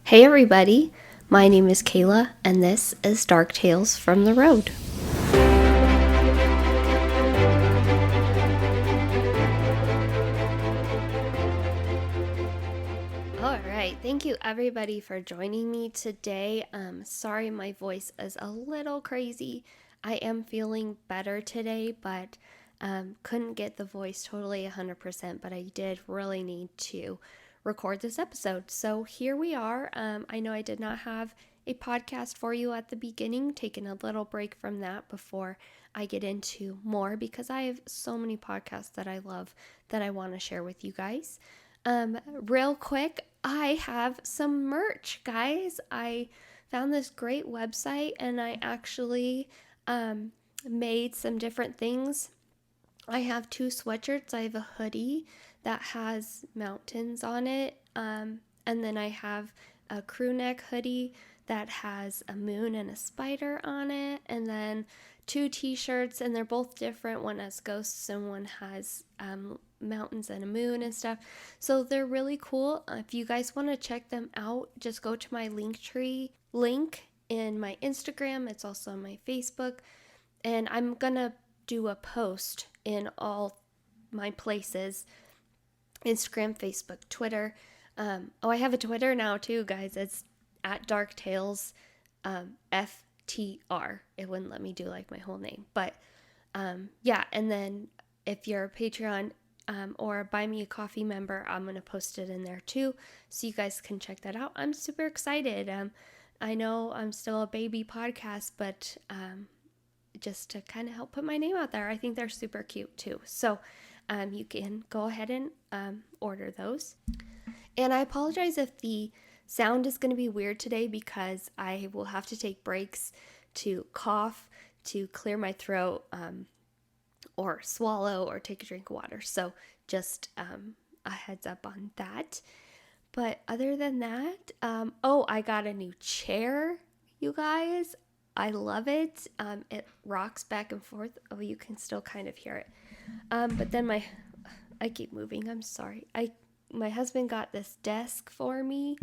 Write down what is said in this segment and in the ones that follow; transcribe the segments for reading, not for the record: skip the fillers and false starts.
Hey everybody, my name is Kayla and this is Dark Tales from the Road. Alright, thank you everybody for joining me today. Sorry my voice is a little crazy. I am feeling better today, but couldn't get the voice totally 100%, but I did really need to record this episode. So here we are. I know I did not have a podcast for you at the beginning, taking a little break from that before I get into more because I have so many podcasts that I love that I want to share with you guys. Real quick, I have some merch, guys. I found this great website and I actually made some different things. I have two sweatshirts. I have a hoodie that has mountains on it. And then I have a crew neck hoodie that has a moon and a spider on it. And then two t-shirts, and they're both different. One has ghosts and one has mountains and a moon and stuff. So they're really cool. If you guys want to check them out, just go to my Linktree link in my Instagram. It's also on my Facebook. And I'm going to do a post in all my places: Instagram, Facebook, Twitter. I have a Twitter now too, guys. It's at Dark Tales FTR. It wouldn't let me do like my whole name, but yeah. And then if you're a Patreon or a Buy Me a Coffee member, I'm gonna post it in there too, so you guys can check that out. I'm super excited. I know I'm still a baby podcast, but just to kind of help put my name out there. I think they're super cute too. So you can go ahead and order those. And I apologize if the sound is going to be weird today because I will have to take breaks to cough, to clear my throat, or swallow, or take a drink of water. So just a heads up on that. But other than that, I got a new chair, you guys. I love it. It rocks back and forth. Oh, you can still kind of hear it. But then I keep moving. I'm sorry. My husband got this desk for me.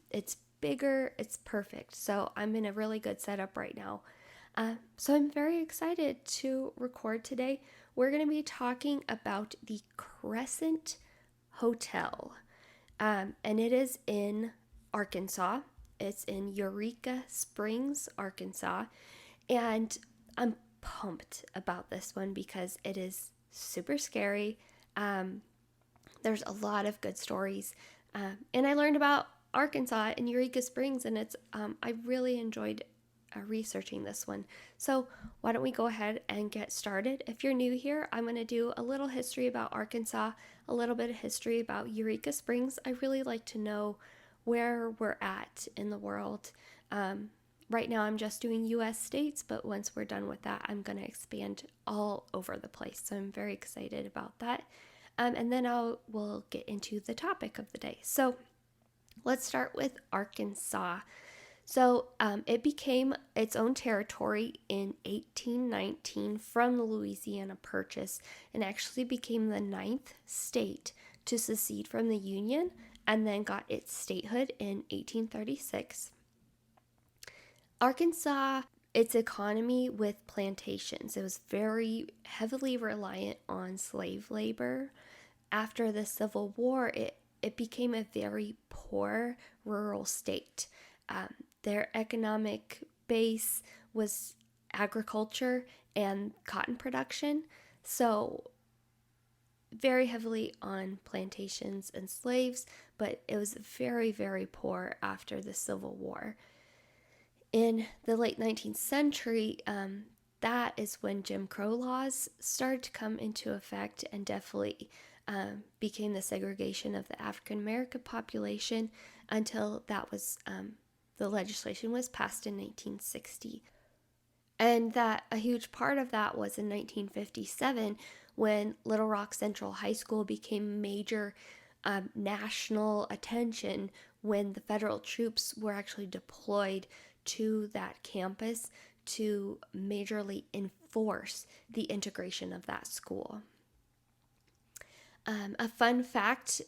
It's bigger. It's perfect. So I'm in a really good setup right now. So I'm very excited to record today. We're going to be talking about the Crescent Hotel. And it is in Arkansas. It's in Eureka Springs, Arkansas, and I'm pumped about this one because it is super scary. There's a lot of good stories, and I learned about Arkansas and Eureka Springs, and I really enjoyed researching this one. So why don't we go ahead and get started? If you're new here, I'm going to do a little history about Arkansas, a little bit of history about Eureka Springs. I really like to know where we're at in the world. Right now I'm just doing US states, but once we're done with that, I'm going to expand all over the place. So I'm very excited about that. And then we'll get into the topic of the day. So let's start with Arkansas. So it became its own territory in 1819 from the Louisiana Purchase, and actually became the 9th state to secede from the Union, and then got its statehood in 1836. Arkansas, its economy with plantations. It was very heavily reliant on slave labor. After the Civil War, it became a very poor rural state. Their economic base was agriculture and cotton production, so very heavily on plantations and slaves, but it was very, very poor after the Civil War. In the late 19th century, that is when Jim Crow laws started to come into effect, and definitely became the segregation of the African American population until that was the legislation was passed in 1960. And that a huge part of that was in 1957 when Little Rock Central High School became major national attention when the federal troops were actually deployed to that campus to majorly enforce the integration of that school. A fun fact,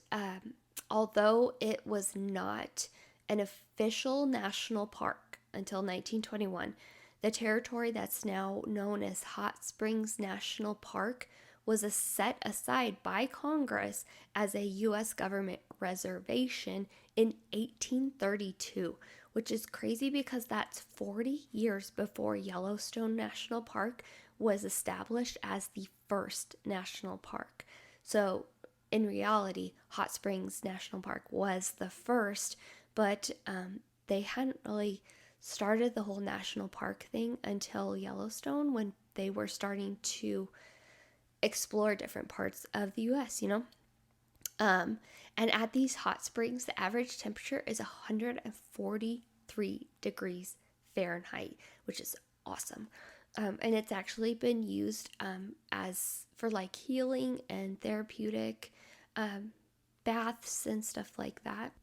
although it was not an official national park until 1921. The territory that's now known as Hot Springs National Park was set aside by Congress as a U.S. government reservation in 1832, which is crazy because that's 40 years before Yellowstone National Park was established as the first national park. So in reality, Hot Springs National Park was the first, but they hadn't really started the whole national park thing until Yellowstone, when they were starting to explore different parts of the U.S., and at these hot springs, the average temperature is 143 degrees Fahrenheit, which is awesome. And it's actually been used as for like healing and therapeutic baths and stuff like that.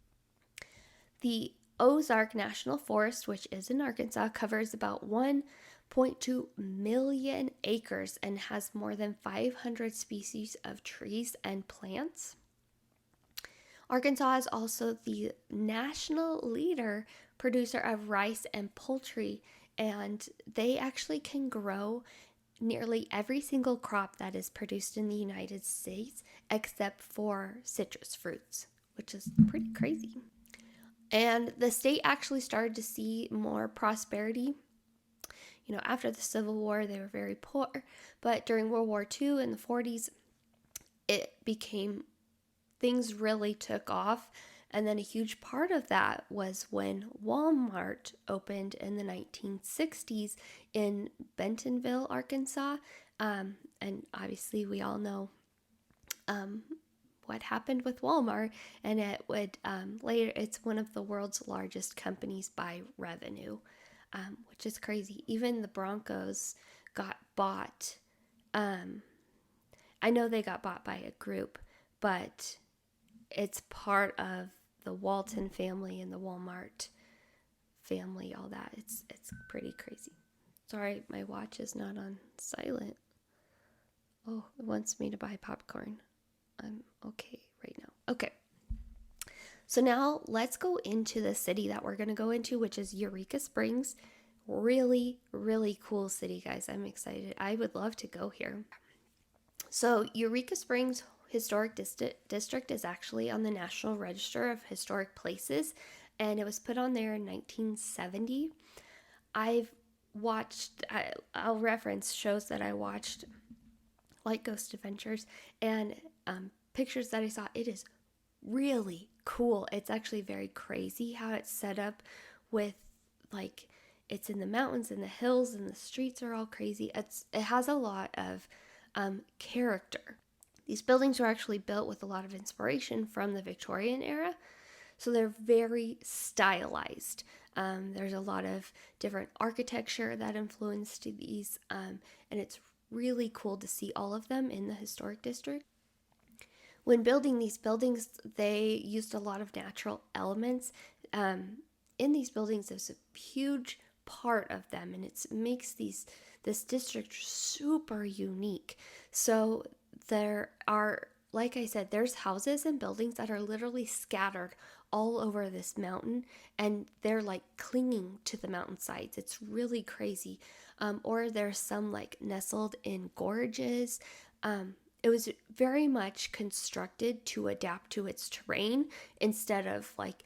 The Ozark National Forest, which is in Arkansas, covers about 1.2 million acres and has more than 500 species of trees and plants. Arkansas is also the national leader producer of rice and poultry, and they actually can grow nearly every single crop that is produced in the United States except for citrus fruits, which is pretty crazy. And the state actually started to see more prosperity. After the Civil War, they were very poor, but during World War II in the 40s, things really took off. And then a huge part of that was when Walmart opened in the 1960s in Bentonville, Arkansas. And obviously we all know what happened with Walmart, and it would later, it's one of the world's largest companies by revenue, which is crazy. Even the Broncos got bought. I know they got bought by a group, but it's part of the Walton family and the Walmart family, all that. It's pretty crazy. Sorry, my watch is not on silent. Oh, it wants me to buy popcorn. I'm okay right now. Okay. So now let's go into the city that we're going to go into, which is Eureka Springs. Really, really cool city, guys. I'm excited. I would love to go here. So Eureka Springs Historic District is actually on the National Register of Historic Places, and it was put on there in 1970. I'll reference shows that I watched, like Ghost Adventures, and pictures that I saw. It is really cool. It's actually very crazy how it's set up with, like, it's in the mountains and the hills and the streets are all crazy. It has a lot of character. These buildings were actually built with a lot of inspiration from the Victorian era, so they're very stylized. There's a lot of different architecture that influenced these, and it's really cool to see all of them in the historic district. When building these buildings, they used a lot of natural elements. In these buildings, there's a huge part of them, and it makes this district super unique. So there are, like I said, there's houses and buildings that are literally scattered all over this mountain, and they're like clinging to the mountainsides. It's really crazy. Or there's some like nestled in gorges. It was very much constructed to adapt to its terrain instead of like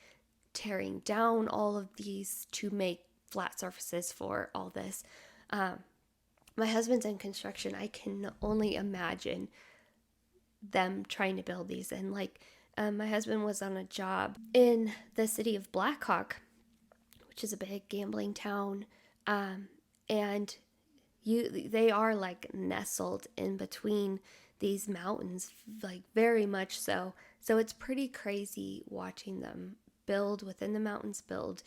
tearing down all of these to make flat surfaces for all this. My husband's in construction. I can only imagine them trying to build these. And like my husband was on a job in the city of Blackhawk, which is a big gambling town. And they are like nestled in between these mountains, like very much so. So it's pretty crazy watching them build within the mountains, build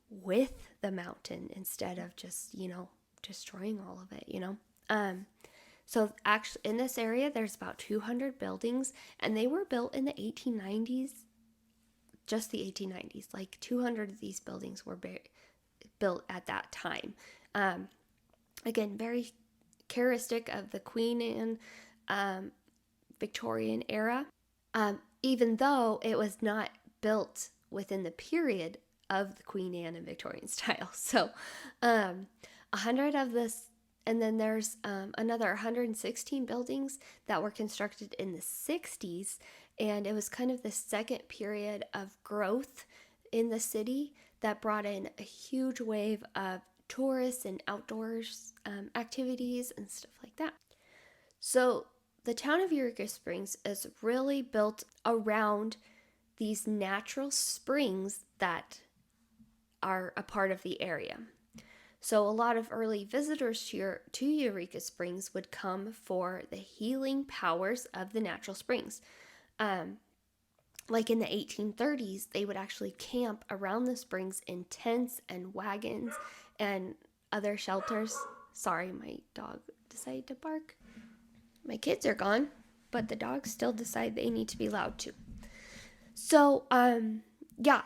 with the mountain instead of just, destroying all of it, So actually in this area, there's about 200 buildings, and they were built in the 1890s, just the 1890s. Like 200 of these buildings were built at that time. Again, very characteristic of the Queen and Victorian era, even though it was not built within the period of the Queen Anne and Victorian style. So 100 of this, and then there's another 116 buildings that were constructed in the 60s, and it was kind of the second period of growth in the city that brought in a huge wave of tourists and outdoors activities and stuff like that. So the town of Eureka Springs is really built around these natural springs that are a part of the area. So a lot of early visitors to Eureka Springs would come for the healing powers of the natural springs. Like in the 1830s, they would actually camp around the springs in tents and wagons and other shelters. Sorry, my dog decided to bark. My kids are gone, but the dogs still decide they need to be loud too. So,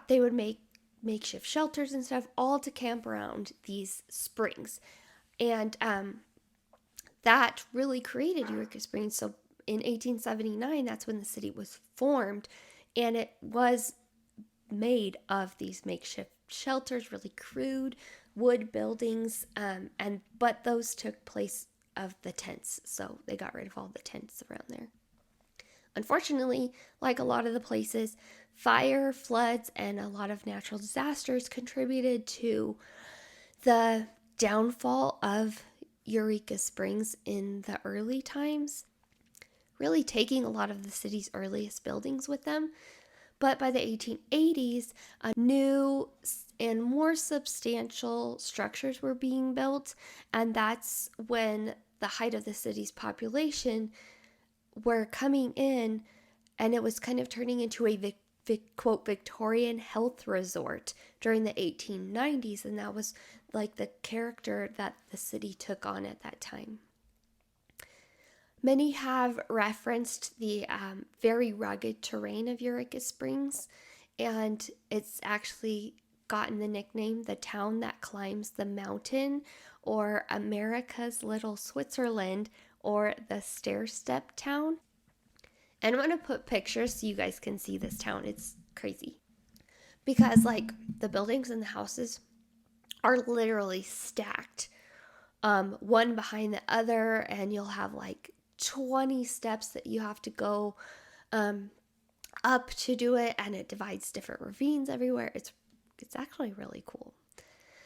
they would make makeshift shelters and stuff, all to camp around these springs. And that really created Eureka Springs. So in 1879, that's when the city was formed, and it was made of these makeshift shelters, really crude wood buildings, but those took place of the tents, so they got rid of all the tents around there. Unfortunately, like a lot of the places, fire, floods, and a lot of natural disasters contributed to the downfall of Eureka Springs in the early times, really taking a lot of the city's earliest buildings with them. But by the 1880s, new and more substantial structures were being built, and that's when the height of the city's population were coming in, and it was kind of turning into a quote Victorian health resort during the 1890s, and that was like the character that the city took on at that time. Many have referenced the very rugged terrain of Eureka Springs, and it's actually gotten the nickname the town that climbs the mountain, or America's Little Switzerland, or the stair-step town. And I'm going to put pictures so you guys can see this town. It's crazy. Because like the buildings and the houses are literally stacked, one behind the other, and you'll have like 20 steps that you have to go up to do it, and it divides different ravines everywhere. It's actually really cool.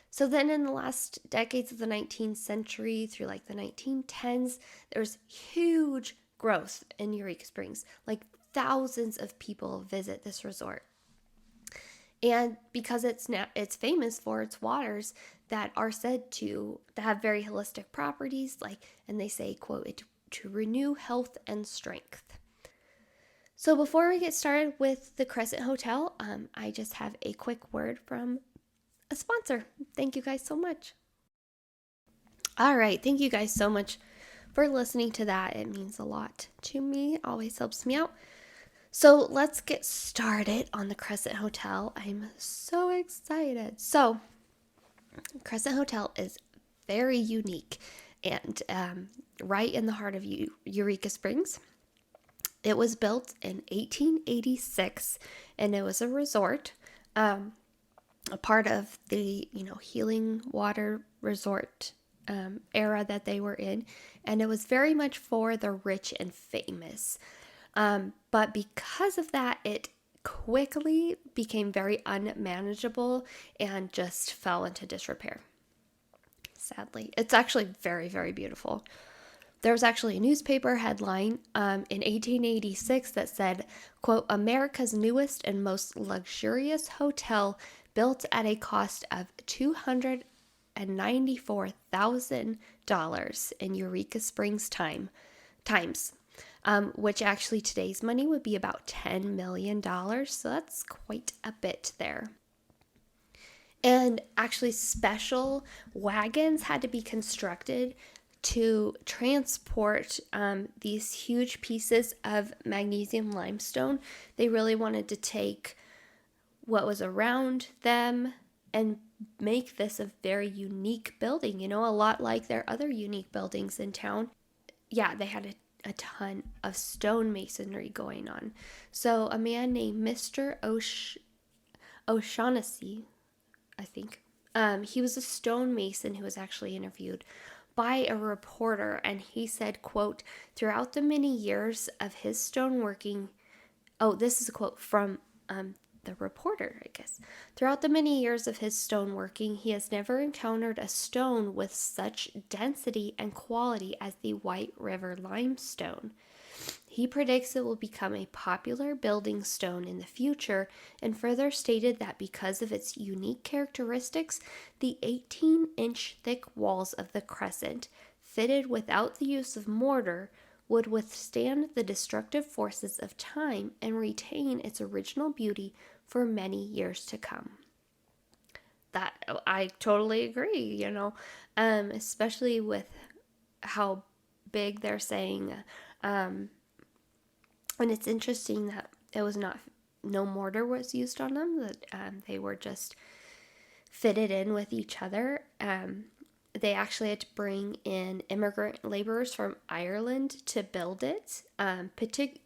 So then in the last decades of the 19th century through like the 1910s, there was huge growth in Eureka Springs. Like thousands of people visit this resort. And because it's famous for its waters that are said to have very holistic properties, and they say, quote, to renew health and strength. So before we get started with the Crescent Hotel, I just have a quick word from a sponsor. Thank you guys so much. All right, thank you guys so much for listening to that. It means a lot to me. It always helps me out. So let's get started on the Crescent Hotel. I'm so excited. So Crescent Hotel is very unique and right in the heart of Eureka Springs. It was built in 1886, and it was a resort, a part of the healing water resort era that they were in, and it was very much for the rich and famous. But because of that, it quickly became very unmanageable and just fell into disrepair. Sadly, it's actually very, very beautiful. There was actually a newspaper headline in 1886 that said, quote, America's newest and most luxurious hotel built at a cost of $294,000 in Eureka Springs times, which actually today's money would be about $10 million. So that's quite a bit there. And actually special wagons had to be constructed to transport these huge pieces of magnesium limestone. They really wanted to take what was around them and make this a very unique building, a lot like their other unique buildings in town. Yeah, they had a ton of stone masonry going on. So a man named Mr. O'Shaughnessy, I think. He was a stonemason who was actually interviewed by a reporter, and he said, quote, throughout the many years of his stoneworking, this is a quote from the reporter, I guess. Throughout the many years of his stoneworking, he has never encountered a stone with such density and quality as the White River limestone. He predicts it will become a popular building stone in the future, and further stated that because of its unique characteristics, the 18-inch thick walls of the Crescent, fitted without the use of mortar, would withstand the destructive forces of time and retain its original beauty for many years to come. That I totally agree, especially with how big they're saying. And it's interesting that it was no mortar was used on them, that they were just fitted in with each other. They actually had to bring in immigrant laborers from Ireland to build it,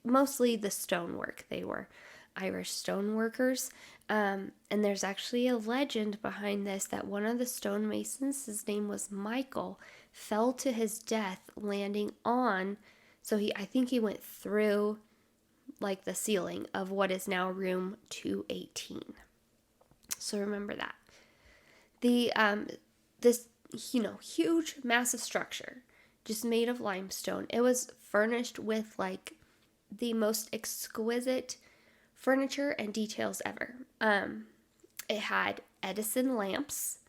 mostly the stonework. They were Irish stoneworkers. And there's actually a legend behind this that one of the stonemasons, his name was Michael, fell to his death landing on, I think he went through like the ceiling of what is now room 218. So remember that. This huge, massive structure just made of limestone. It was furnished with like the most exquisite furniture and details ever. It had Edison lamps.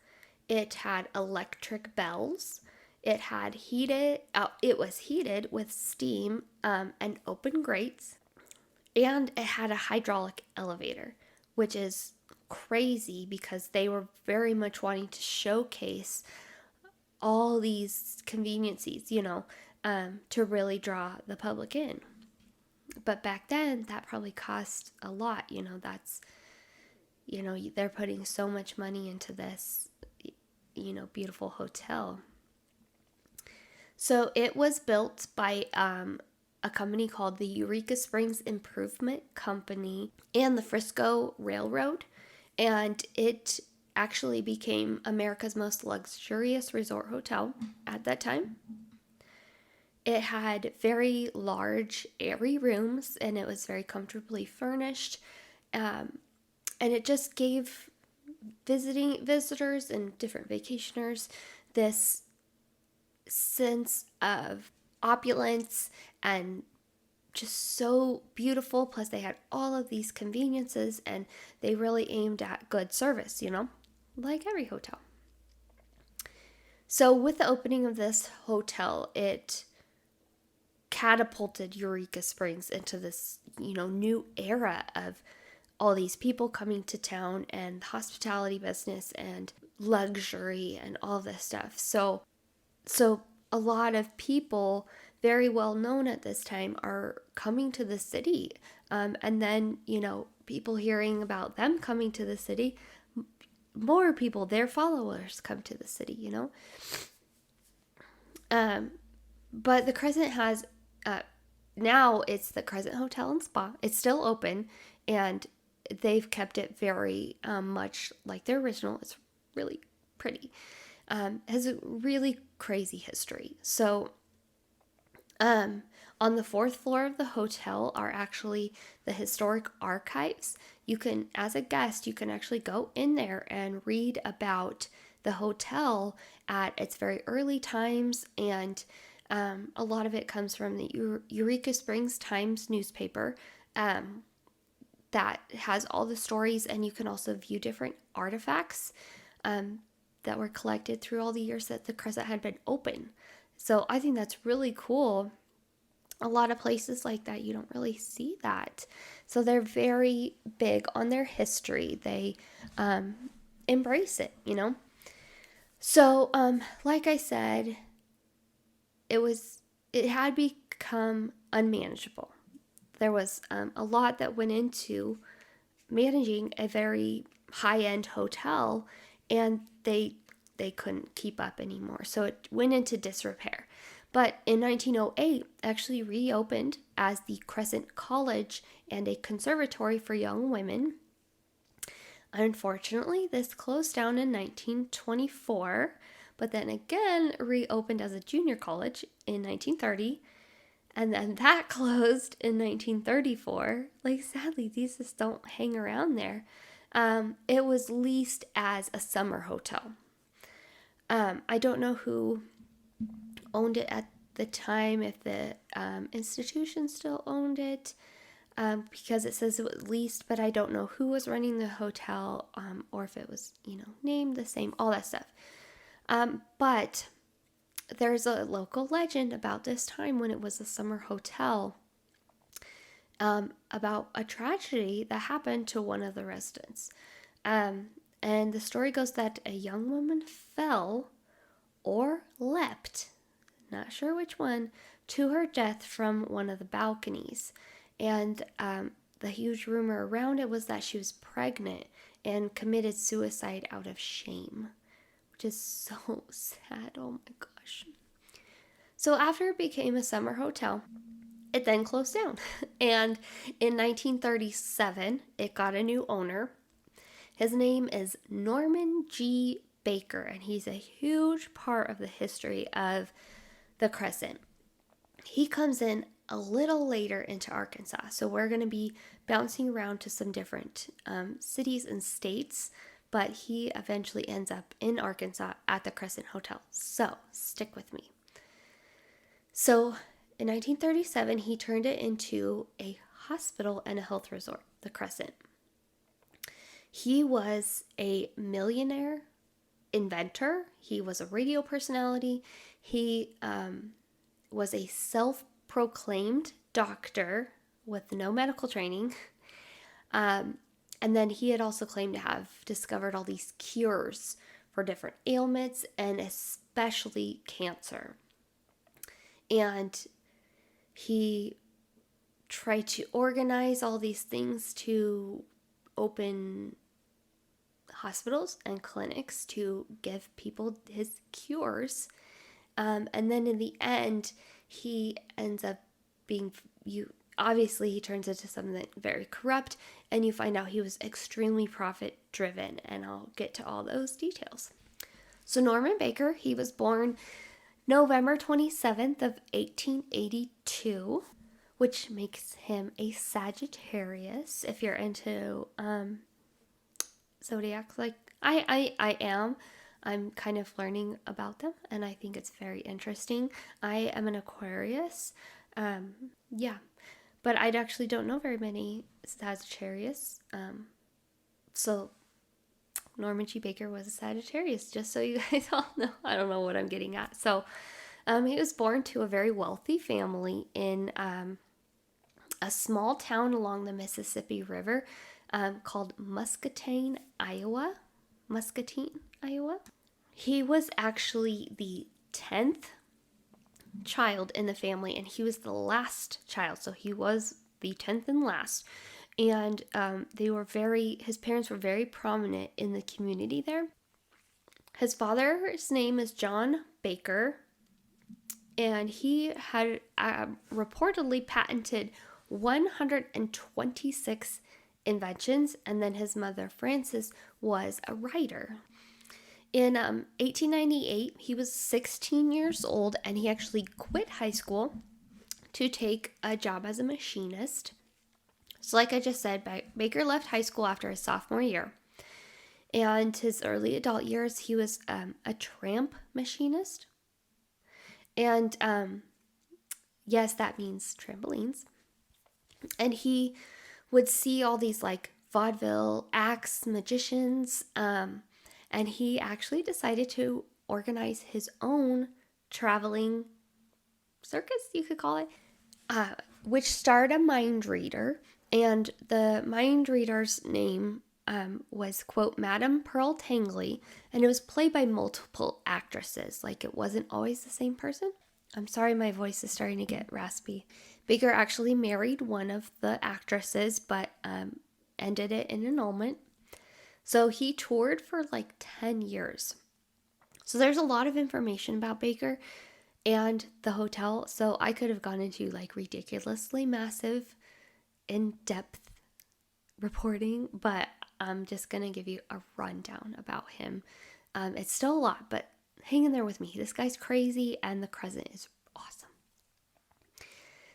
It had electric bells. It had it was heated with steam and open grates. And it had a hydraulic elevator, which is crazy because they were very much wanting to showcase all these conveniences, to really draw the public in. But back then, that probably cost a lot. That's, they're putting so much money into this, beautiful hotel. So it was built by a company called the Eureka Springs Improvement Company and the Frisco Railroad, and it actually became America's most luxurious resort hotel at that time. It had very large, airy rooms, and it was very comfortably furnished, and it just gave visitors and different vacationers this sense of opulence and just so beautiful. Plus they had all of these conveniences, and they really aimed at good service, like every hotel. So with the opening of this hotel, it catapulted Eureka Springs into this, new era of all these people coming to town and hospitality business and luxury and all this stuff. So a lot of people very well known at this time are coming to the city. And then, people hearing about them coming to the city, more people, their followers, come to the city, But the Crescent has, now it's the Crescent Hotel and Spa. It's still open, and they've kept it very much like their original. It's really pretty. Has a really crazy history. So, on the 4th floor of the hotel are actually the historic archives. You can, as a guest, you can actually go in there and read about the hotel at its very early times, and a lot of it comes from the Eureka Springs Times newspaper that has all the stories, and you can also view different artifacts that were collected through all the years that the Crescent had been open. So I think that's really cool. A lot of places like that, you don't really see that. So they're very big on their history. They embrace it, So, like I said, it had become unmanageable. There was a lot that went into managing a very high-end hotel, and they couldn't keep up anymore. So it went into disrepair. But in 1908, actually reopened as the Crescent College and a conservatory for young women. Unfortunately, this closed down in 1924, but then again reopened as a junior college in 1930. And then that closed in 1934. Like, sadly, these just don't hang around there. It was leased as a summer hotel. I don't know who owned it at the time, if the institution still owned it, because it says it was leased, but I don't know who was running the hotel, or if it was, named the same, all that stuff. But there's a local legend about this time when it was a summer hotel, about a tragedy that happened to one of the residents. And the story goes that a young woman fell or leapt, not sure which one, to her death from one of the balconies. And the huge rumor around it was that she was pregnant and committed suicide out of shame, which is so sad. Oh my gosh. So after it became a summer hotel, it then closed down. And in 1937, it got a new owner. His name is Norman G. Baker, and he's a huge part of the history of the Crescent. He comes in a little later into Arkansas, so we're going to be bouncing around to some different cities and states, but he eventually ends up in Arkansas at the Crescent Hotel. So stick with me. So in 1937, he turned it into a hospital and a health resort, the Crescent. He was a millionaire inventor. He was a radio personality. He was a self-proclaimed doctor with no medical training. And then he had also claimed to have discovered all these cures for different ailments, and especially cancer. And he tried to organize all these things to open hospitals and clinics to give people his cures. And then in the end, he ends up being, obviously he turns into something very corrupt, and you find out he was extremely profit driven, and I'll get to all those details. So Norman Baker, he was born November 27th of 1882, which makes him a Sagittarius. If you're into zodiacs, like I am, I'm kind of learning about them, and I think it's very interesting. I am an Aquarius, but I actually don't know very many Sagittarius. So Norman G. Baker was a Sagittarius, just so you guys all know. I don't know what I'm getting at. So he was born to a very wealthy family in a small town along the Mississippi River called Muscatine, Iowa. He was actually the 10th child in the family, and he was the last child. So he was the 10th and last. And his parents were very prominent in the community there. His father's name is John Baker, and he had reportedly patented 126 inventions, and then his mother, Frances, was a writer. In 1898, he was 16 years old, and he actually quit high school to take a job as a machinist. So like I just said, Baker left high school after his sophomore year. And his early adult years, he was a tramp machinist. And yes, that means trampolines. And he would see all these like vaudeville acts, magicians, and he actually decided to organize his own traveling circus, you could call it, which starred a mind reader. And the mind reader's name was, quote, Madame Pearl Tangley, and it was played by multiple actresses. Like, it wasn't always the same person. I'm sorry, my voice is starting to get raspy. Baker actually married one of the actresses, but ended it in annulment. So he toured for like 10 years. So there's a lot of information about Baker and the hotel. So I could have gone into like ridiculously massive, in-depth reporting, but I'm just going to give you a rundown about him. It's still a lot, but hang in there with me. This guy's crazy, and the Crescent is awesome.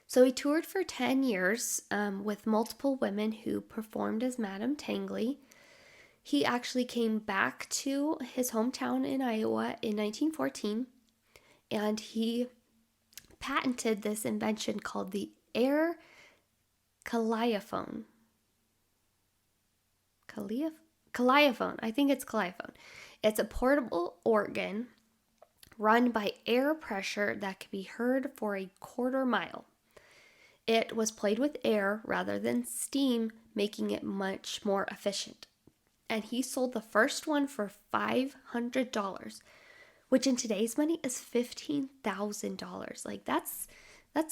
So he toured for 10 years with multiple women who performed as Madame Tangley. He actually came back to his hometown in Iowa in 1914, and he patented this invention called the air calliophone. Calliophone. I think it's calliophone. It's a portable organ run by air pressure that can be heard for a quarter mile. It was played with air rather than steam, making it much more efficient. And he sold the first one for $500, which in today's money is $15,000. Like that's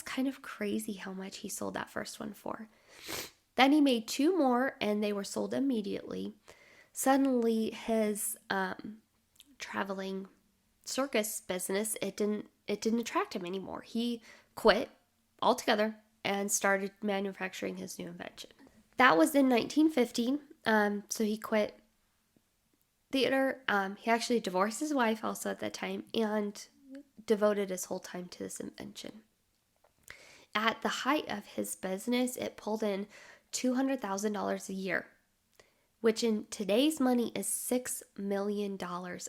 kind of crazy how much he sold that first one for. Then he made 2 more, and they were sold immediately. Suddenly, his traveling circus business, it didn't attract him anymore. He quit altogether and started manufacturing his new invention. That was in 1915. So he quit theater. He actually divorced his wife also at that time and devoted his whole time to this invention. At the height of his business, it pulled in $200,000 a year, which in today's money is $6 million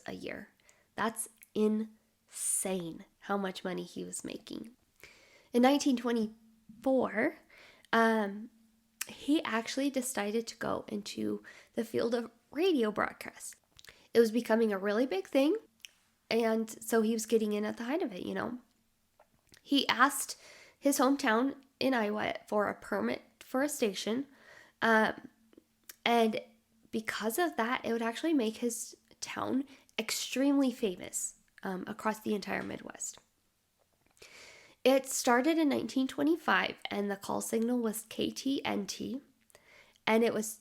a year. That's insane how much money he was making. In 1924, he actually decided to go into the field of radio broadcast. It was becoming a really big thing, and so he was getting in at the height of it, He asked his hometown in Iowa for a permit for a station, and because of that, it would actually make his town extremely famous across the entire Midwest. It started in 1925, and the call signal was KTNT, and it was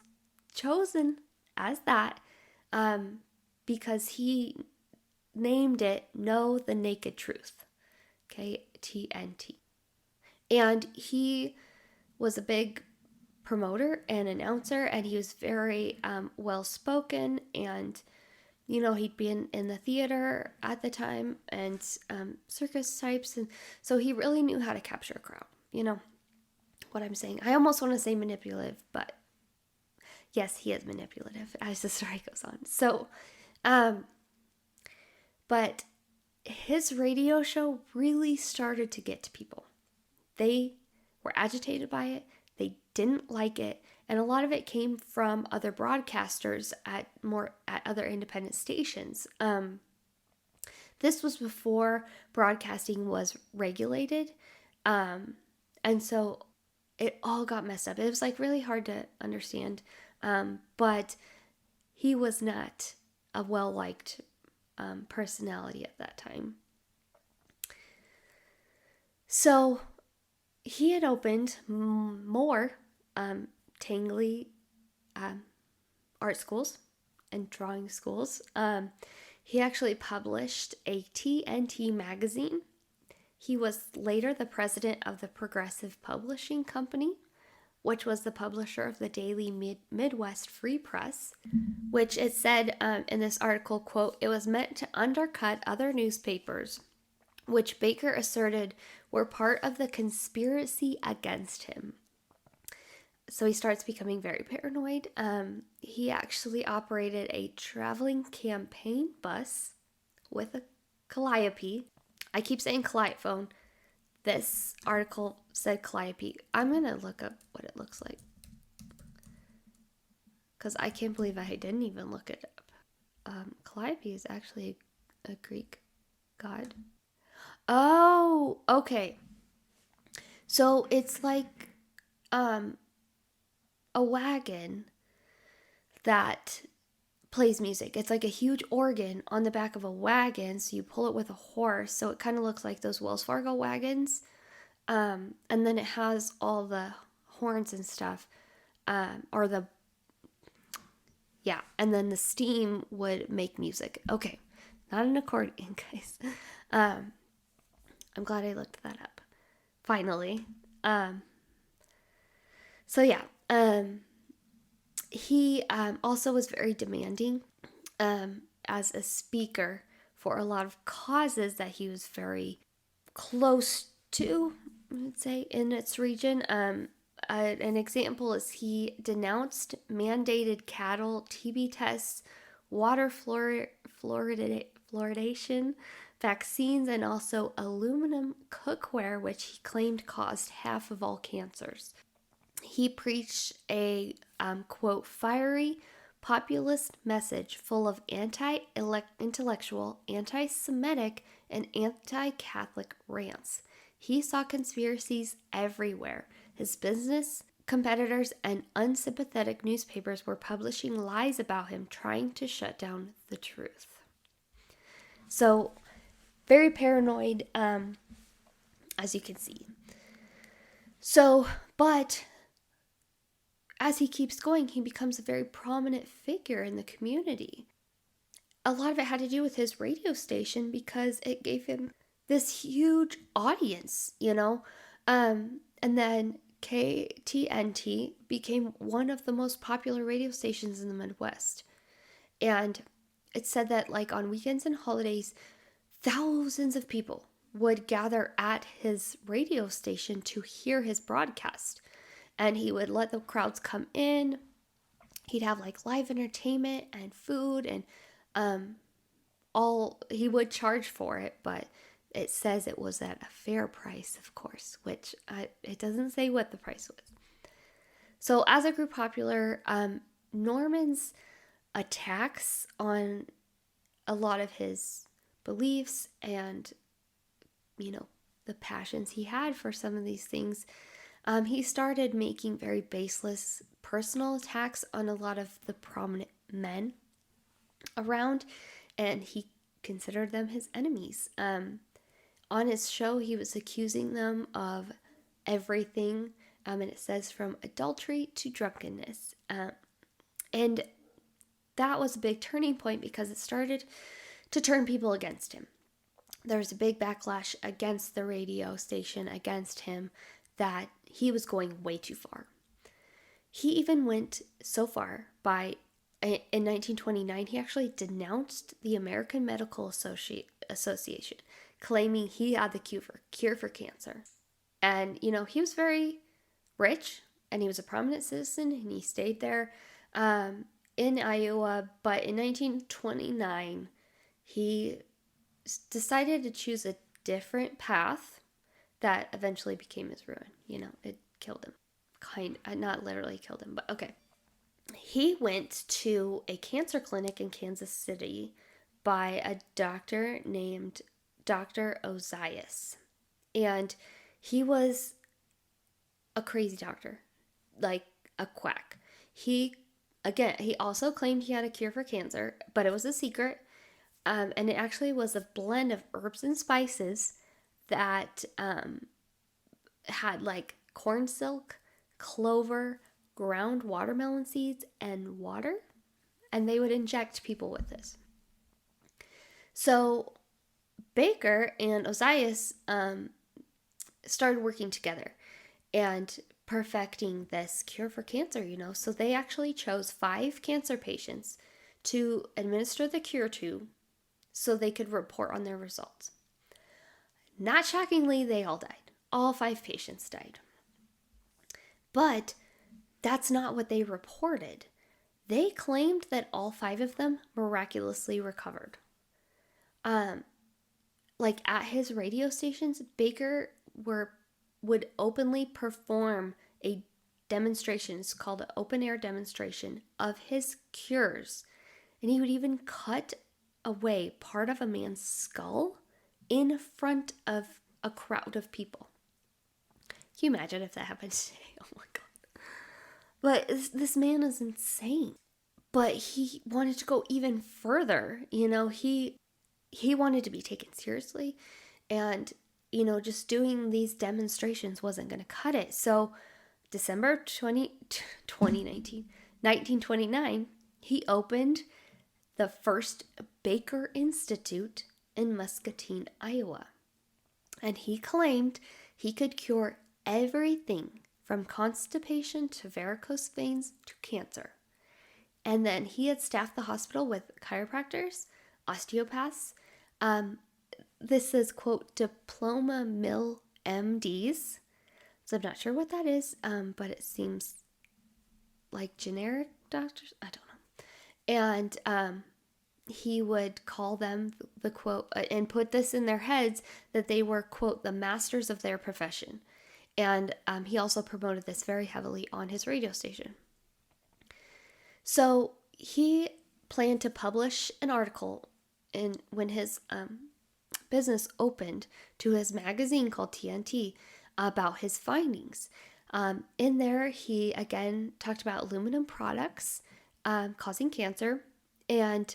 chosen as that because he named it Know the Naked Truth, KTNT. And he was a big promoter and announcer, and he was very well-spoken, and he'd been in the theater at the time and circus types. And so he really knew how to capture a crowd. You know what I'm saying? I almost want to say manipulative, but yes, he is manipulative as the story goes on. So, but his radio show really started to get to people. They were agitated by it. They didn't like it. And a lot of it came from other broadcasters at other independent stations. This was before broadcasting was regulated. And so it all got messed up. It was like really hard to understand. But he was not a well-liked personality at that time. So he had opened more Tangley art schools and drawing schools. He actually published a TNT magazine. He was later the president of the Progressive Publishing Company, which was the publisher of the Daily Midwest Free Press, which it said in this article, quote, it was meant to undercut other newspapers, which Baker asserted were part of the conspiracy against him. So he starts becoming very paranoid. He actually operated a traveling campaign bus with a calliope. I keep saying calliophone. This article said calliope. I'm going to look up what it looks like, because I can't believe I didn't even look it up. Calliope is actually a Greek god. Oh, okay. So it's like a wagon that plays music. It's like a huge organ on the back of a wagon, so you pull it with a horse, so it kind of looks like those Wells Fargo wagons. And then it has all the horns and stuff, and then the steam would make music. Okay, not an accordion, guys. I'm glad I looked that up. Finally. He also was very demanding as a speaker for a lot of causes that he was very close to, I would say, in its region. An example is he denounced mandated cattle TB tests, water fluoridation, vaccines, and also aluminum cookware, which he claimed caused half of all cancers. He preached a, quote, fiery, populist message full of anti-intellectual, anti-Semitic, and anti-Catholic rants. He saw conspiracies everywhere. His business competitors and unsympathetic newspapers were publishing lies about him, trying to shut down the truth. So, very paranoid, as you can see. So, but as he keeps going, he becomes a very prominent figure in the community. A lot of it had to do with his radio station because it gave him this huge audience, and then KTNT became one of the most popular radio stations in the Midwest. And it said that, like, on weekends and holidays, thousands of people would gather at his radio station to hear his broadcast. And he would let the crowds come in. He'd have like live entertainment and food and he would charge for it, but it says it was at a fair price, of course, which it doesn't say what the price was. So as it grew popular, Norman's attacks on a lot of his beliefs and, the passions he had for some of these things, he started making very baseless personal attacks on a lot of the prominent men around, and he considered them his enemies. On his show, he was accusing them of everything, and it says from adultery to drunkenness. And that was a big turning point because it started to turn people against him. There was a big backlash against the radio station, against him, that he was going way too far. He even went so far in 1929, he actually denounced the American Medical Association, claiming he had the cure for cancer. And, he was very rich, and he was a prominent citizen, and he stayed there in Iowa. But in 1929, he decided to choose a different path that eventually became his ruin. It killed him. Not literally killed him, but okay. He went to a cancer clinic in Kansas City by a doctor named Dr. Ozias. And he was a crazy doctor, like a quack. He also claimed he had a cure for cancer, but it was a secret. And it actually was a blend of herbs and spices that had like corn silk, clover, ground watermelon seeds, and water. And they would inject people with this. So Baker and Ozias started working together and perfecting this cure for cancer, So they actually chose 5 cancer patients to administer the cure to so they could report on their results. Not shockingly, they all died. All 5 patients died. But that's not what they reported. They claimed that all 5 of them miraculously recovered. Like at his radio stations, Baker would openly perform a demonstration. It's called an open air demonstration of his cures. And he would even cut away part of a man's skull in front of a crowd of people. Can you imagine if that happened today? Oh my God. But this man is insane. But he wanted to go even further. He wanted to be taken seriously. And, just doing these demonstrations wasn't going to cut it. So December 1929, he opened the first Baker Institute in Muscatine, Iowa. And he claimed he could cure everything from constipation to varicose veins to cancer. And then he had staffed the hospital with chiropractors, osteopaths. This is, quote, diploma mill MDs. So I'm not sure what that is, but it seems like generic doctors. I don't know. And he would call them the quote and put this in their heads that they were, quote, the masters of their profession. And he also promoted this very heavily on his radio station. So he planned to publish an article when his business opened to his magazine called TNT about his findings. In there, he again talked about aluminum products causing cancer, and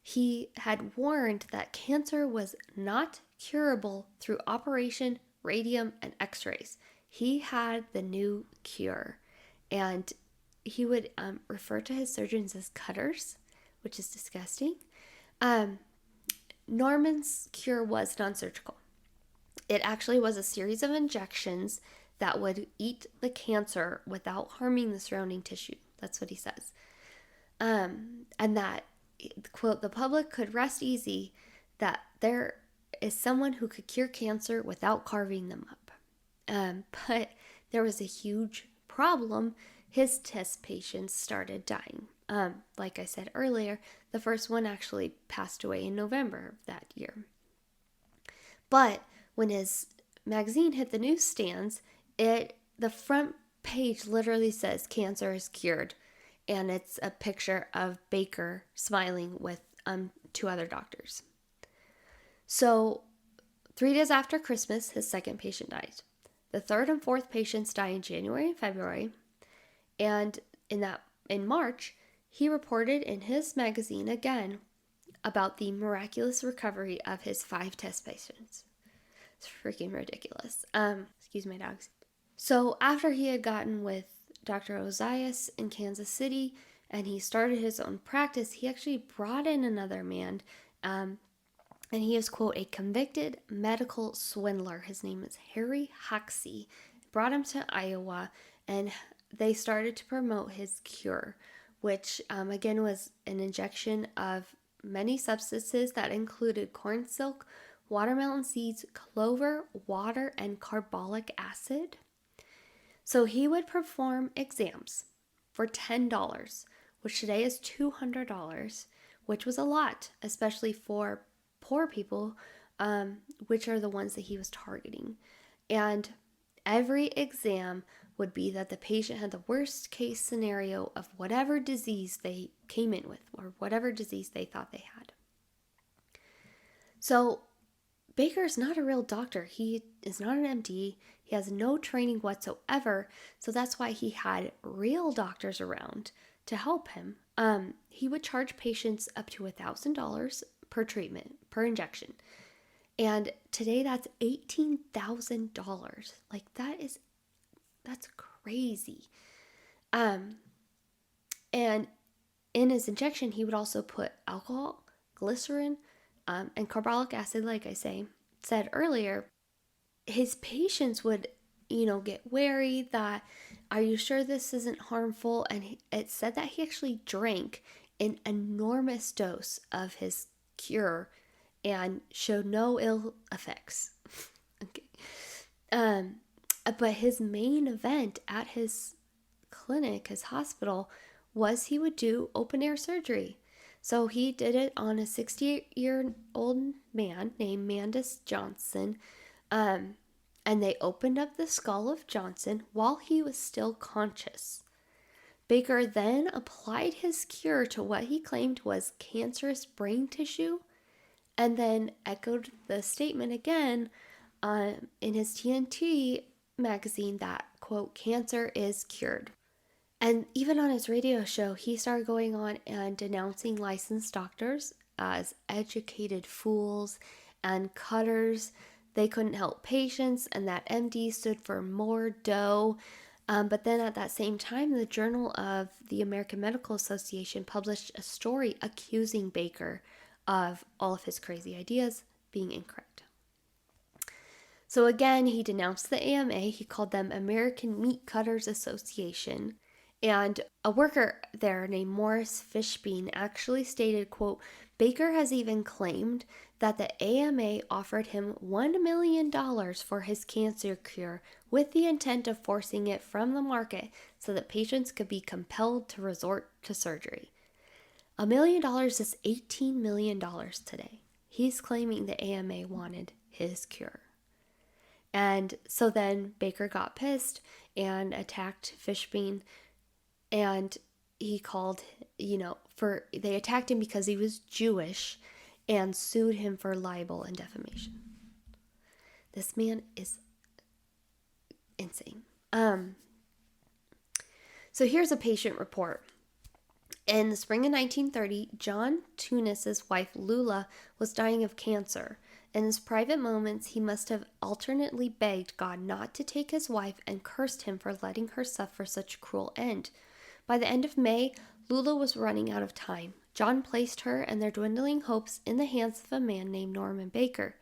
he had warned that cancer was not curable through operation, radium, and x-rays. He had the new cure, and he would refer to his surgeons as cutters, which is disgusting. Norman's cure was non-surgical. It actually was a series of injections that would eat the cancer without harming the surrounding tissue. That's what he says. And that, quote, the public could rest easy that there is someone who could cure cancer without carving them up. But there was a huge problem. His test patients started dying. Like I said earlier, the first one actually passed away in November of that year. But when his magazine hit the newsstands, the front page literally says cancer is cured, and it's a picture of Baker smiling with 2 other doctors. So 3 days after Christmas, his second patient died. The third and fourth patients die in January and February, and in March, he reported in his magazine again about the miraculous recovery of his 5 test patients. It's freaking ridiculous. Excuse my dogs. So after he had gotten with Dr. Ozias in Kansas City and he started his own practice, he actually brought in another man, and he is, quote, a convicted medical swindler. His name is Harry Hoxie. Brought him to Iowa, and they started to promote his cure, which again was an injection of many substances that included corn silk, watermelon seeds, clover, water, and carbolic acid. So he would perform exams for $10, which today is $200, which was a lot, especially for poor people, which are the ones that he was targeting. And every exam would be that the patient had the worst case scenario of whatever disease they came in with or whatever disease they thought they had. So Baker is not a real doctor. He is not an MD. He has no training whatsoever. So that's why he had real doctors around to help him. He would charge patients up to $1,000 per treatment, per injection. And today that's $18,000. Like that's crazy. And in his injection, he would also put alcohol, glycerin, and carbolic acid, like I said earlier. His patients would, get wary that, are you sure this isn't harmful? And it said that he actually drank an enormous dose of his cure and showed no ill effects. Okay. But his main event at his clinic, his hospital, was he would do open air surgery. So he did it on a 68-year-old man named Mandus Johnson. And they opened up the skull of Johnson while he was still conscious. Baker then applied his cure to what he claimed was cancerous brain tissue, and then echoed the statement again in his TNT magazine that, quote, cancer is cured. And even on his radio show, he started going on and denouncing licensed doctors as educated fools and cutters. They couldn't help patients, and that MD stood for more dough. But then at that same time, the Journal of the American Medical Association published a story accusing Baker of all of his crazy ideas being incorrect. So again, he denounced the AMA. He called them American Meat Cutters Association. And a worker there named Morris Fishbein actually stated, quote, Baker has even claimed that the AMA offered him $1 million for his cancer cure with the intent of forcing it from the market so that patients could be compelled to resort to surgery. $1 million is $18 million today. He's claiming the AMA wanted his cure. And so then Baker got pissed and attacked Fishbein, and he called, they attacked him because he was Jewish and sued him for libel and defamation. This man is insane. So here's a patient report. In the spring of 1930, John Tunis's wife Lula was dying of cancer. In his private moments, he must have alternately begged God not to take his wife and cursed him for letting her suffer such a cruel end. By the end of May, Lula was running out of time. John placed her and their dwindling hopes in the hands of a man named Norman Baker.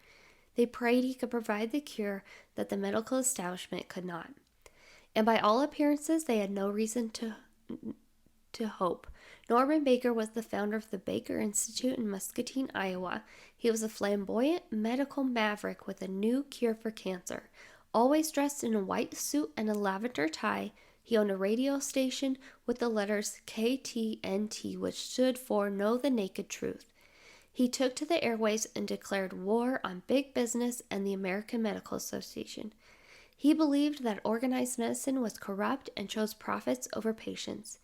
They prayed he could provide the cure that the medical establishment could not. And by all appearances, they had no reason to hope. Norman Baker was the founder of the Baker Institute in Muscatine, Iowa. He was a flamboyant medical maverick with a new cure for cancer. Always dressed in a white suit and a lavender tie, he owned a radio station with the letters KTNT, which stood for Know the Naked Truth. He took to the airwaves and declared war on big business and the American Medical Association. He believed that organized medicine was corrupt and chose profits over patients.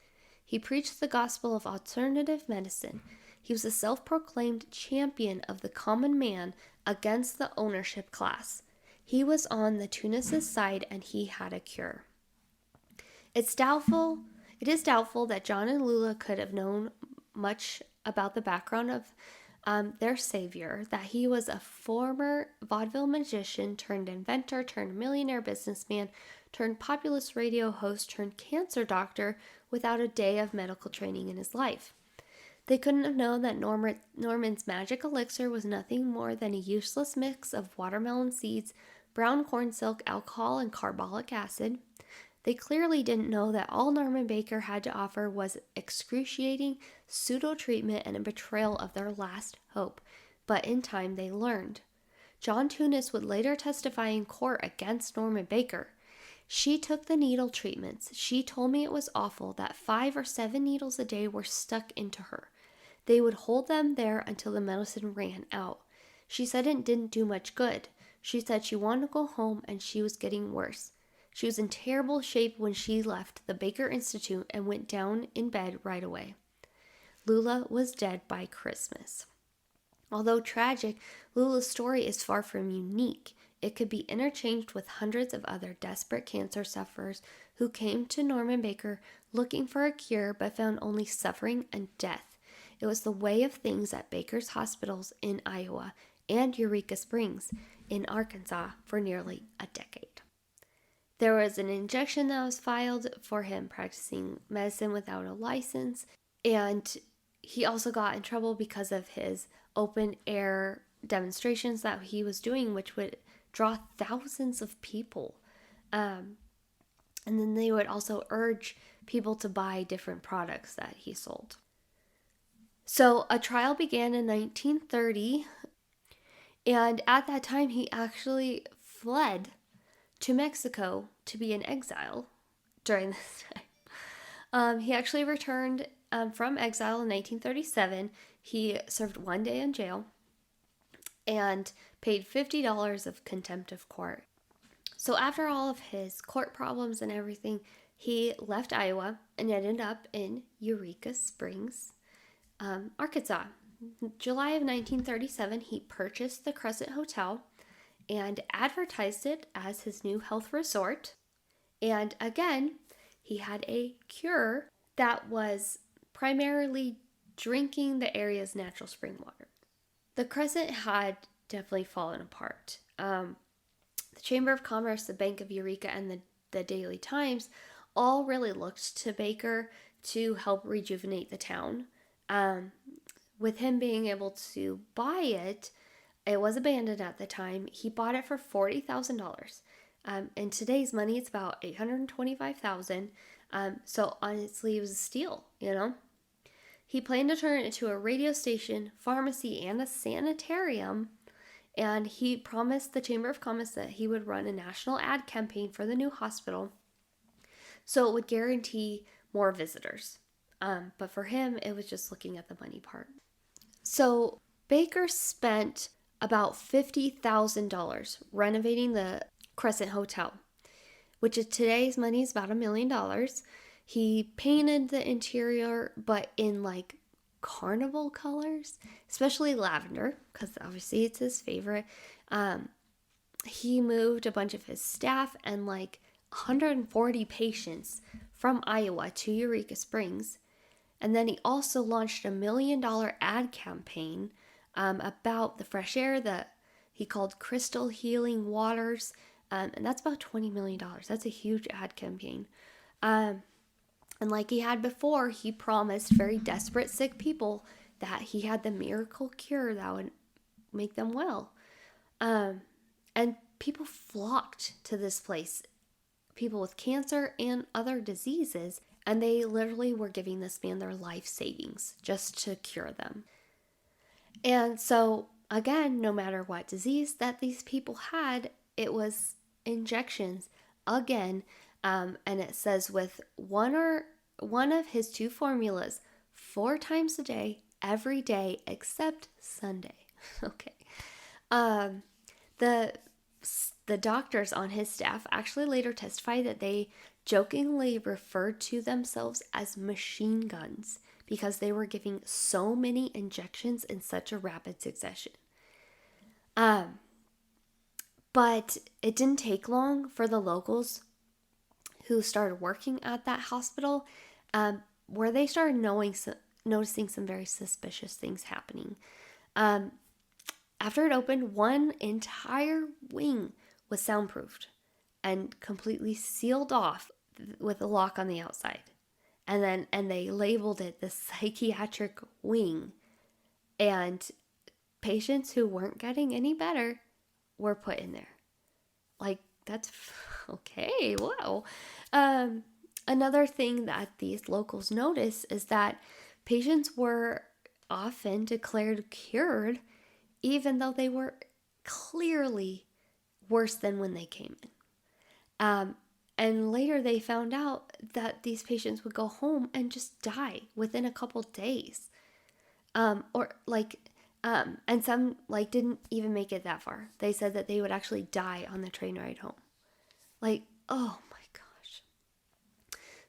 He preached the gospel of alternative medicine. He was a self-proclaimed champion of the common man against the ownership class. He was on the Tunis's side and he had a cure. It is doubtful that John and Lula could have known much about the background of their savior, that he was a former vaudeville magician turned inventor, turned millionaire businessman, turned populist radio host, turned cancer doctor without a day of medical training in his life. They couldn't have known that Norman's magic elixir was nothing more than a useless mix of watermelon seeds, brown corn silk, alcohol, and carbolic acid. They clearly didn't know that all Norman Baker had to offer was excruciating pseudo-treatment and a betrayal of their last hope. But in time, they learned. John Tunis would later testify in court against Norman Baker. She took the needle treatments. She told me it was awful that 5 or 7 needles a day were stuck into her. They would hold them there until the medicine ran out. She said it didn't do much good. She said she wanted to go home and she was getting worse. She was in terrible shape when she left the Baker Institute and went down in bed right away. Lula was dead by Christmas. Although tragic, Lula's story is far from unique. It could be interchanged with hundreds of other desperate cancer sufferers who came to Norman Baker looking for a cure but found only suffering and death. It was the way of things at Baker's hospitals in Iowa and Eureka Springs in Arkansas for nearly a decade. There was an injunction that was filed for him practicing medicine without a license, and he also got in trouble because of his open air demonstrations that he was doing, which would draw thousands of people. And then they would also urge people to buy different products that he sold. So a trial began in 1930, and at that time he actually fled to Mexico to be in exile during this time. He actually returned from exile in 1937. He served 1 day in jail and paid $50 of contempt of court. So after all of his court problems and everything, he left Iowa and ended up in Eureka Springs, Arkansas. July of 1937, he purchased the Crescent Hotel and advertised it as his new health resort. And again, he had a cure that was primarily drinking the area's natural spring water. The Crescent had definitely fallen apart. The Chamber of Commerce, the Bank of Eureka, and the Daily Times all really looked to Baker to help rejuvenate the town. With him being able to buy it, it was abandoned at the time. He bought it for $40,000. In today's money, it's about $825,000. So honestly, it was a steal, you know? He planned to turn it into a radio station, pharmacy, and a sanitarium. And he promised the Chamber of Commerce that he would run a national ad campaign for the new hospital so it would guarantee more visitors. But for him, it was just looking at the money part. So Baker spent about $50,000 renovating the Crescent Hotel, which is today's money is about $1 million. He painted the interior, but in like carnival colors, especially lavender, because obviously it's his favorite. He moved a bunch of his staff and like 140 patients from Iowa to Eureka Springs. And then he also launched $1 million ad campaign about the fresh air that he called Crystal Healing Waters. And that's about $20 million. That's a huge ad campaign. And like he had before, he promised very desperate sick people that he had the miracle cure that would make them well. And people flocked to this place, people with cancer and other diseases, and they literally were giving this man their life savings just to cure them. And so, again, no matter what disease that these people had, it was injections again. And it says with one of his 2 formulas 4 times a day, every day except Sunday. Okay. The doctors on his staff actually later testified that they jokingly referred to themselves as machine guns because they were giving so many injections in such a rapid succession. But it didn't take long for the locals who started working at that hospital, where they started noticing some very suspicious things happening. After it opened, one entire wing was soundproofed and completely sealed off with a lock on the outside. And they labeled it the psychiatric wing. And patients who weren't getting any better were put in there. Like, that's okay. Wow. Another thing that these locals noticed is that patients were often declared cured, even though they were clearly worse than when they came in. And later they found out that these patients would go home and just die within a couple days. And some like didn't even make it that far. They said that they would actually die on the train ride home. Like, oh my gosh.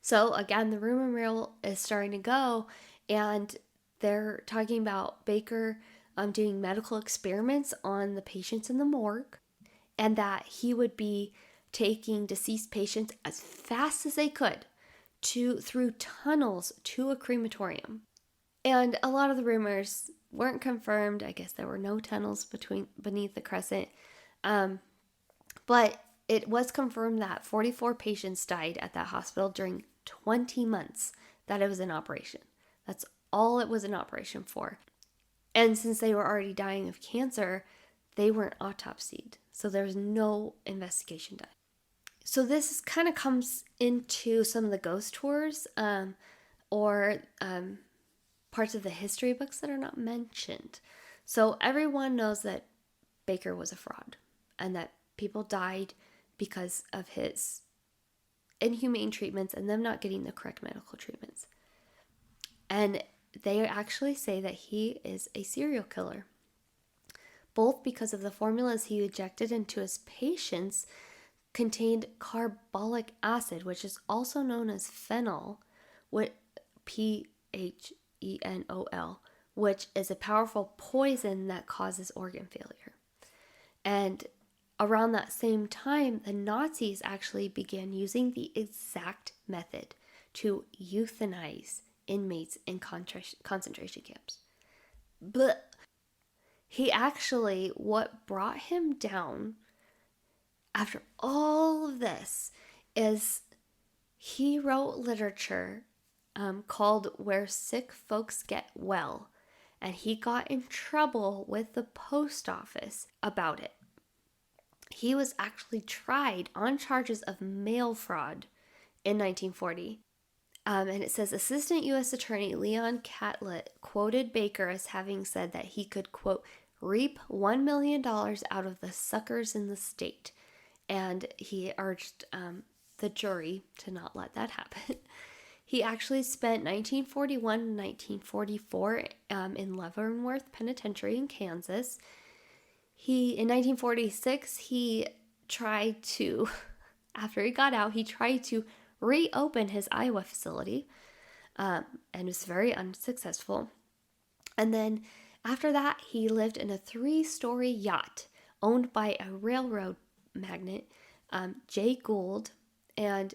So again, the rumor mill is starting to go, and they're talking about Baker doing medical experiments on the patients in the morgue, and that he would be taking deceased patients as fast as they could through tunnels to a crematorium. And a lot of the rumors weren't confirmed. I guess there were no tunnels beneath the Crescent. But it was confirmed that 44 patients died at that hospital during 20 months that it was in operation. That's all it was in operation for. And since they were already dying of cancer, they weren't autopsied. So there was no investigation done. So this kind of comes into some of the ghost tours or parts of the history books that are not mentioned. So everyone knows that Baker was a fraud and that people died because of his inhumane treatments and them not getting the correct medical treatments. And they actually say that he is a serial killer, both because of the formulas he injected into his patients contained carbolic acid, which is also known as phenol, with PHENOL, which is a powerful poison that causes organ failure. And around that same time, the Nazis actually began using the exact method to euthanize inmates in concentration camps. But what brought him down after all of this is he wrote literature called Where Sick Folks Get Well, and he got in trouble with the post office about it. He was actually tried on charges of mail fraud in 1940. And it says Assistant U.S. Attorney Leon Catlett quoted Baker as having said that he could, quote, reap $1 million out of the suckers in the state. And he urged the jury to not let that happen. He actually spent 1941 and 1944 in Leavenworth Penitentiary in Kansas. In 1946, he tried to, after he got out, he tried to reopen his Iowa facility and was very unsuccessful. And then after that, he lived in a 3-story yacht owned by a railroad magnate, Jay Gould, and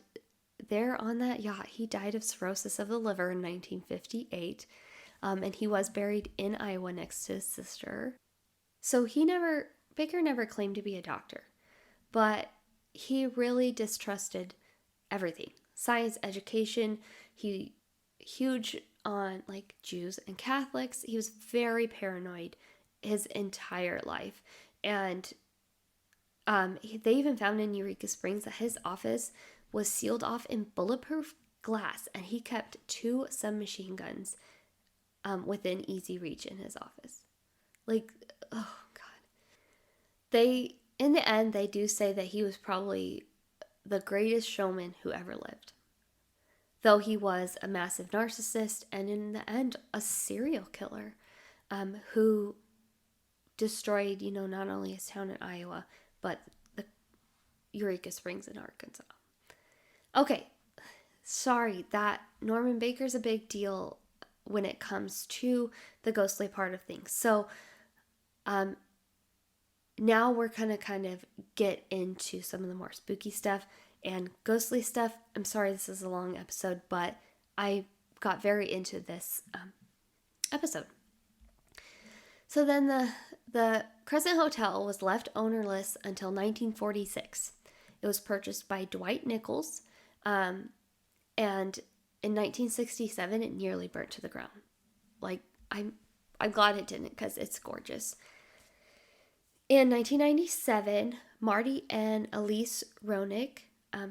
there on that yacht, he died of cirrhosis of the liver in 1958, and he was buried in Iowa next to his sister. So Baker never claimed to be a doctor, but he really distrusted everything. Science, education, he huge on like Jews and Catholics. He was very paranoid his entire life. And they even found in Eureka Springs that his office was sealed off in bulletproof glass, and he kept 2 submachine guns within easy reach in his office. Like, oh God. In the end, they do say that he was probably the greatest showman who ever lived. Though he was a massive narcissist and in the end, a serial killer who destroyed, not only his town in Iowa, but the Eureka Springs in Arkansas. Okay, sorry, that Norman Baker's a big deal when it comes to the ghostly part of things. So now we're going to kind of get into some of the more spooky stuff and ghostly stuff. I'm sorry this is a long episode, but I got very into this episode. So then the Crescent Hotel was left ownerless until 1946. It was purchased by Dwight Nichols, and in 1967 it nearly burnt to the ground. Like, I'm glad it didn't, because it's gorgeous. In 1997, Marty and Elise Roenick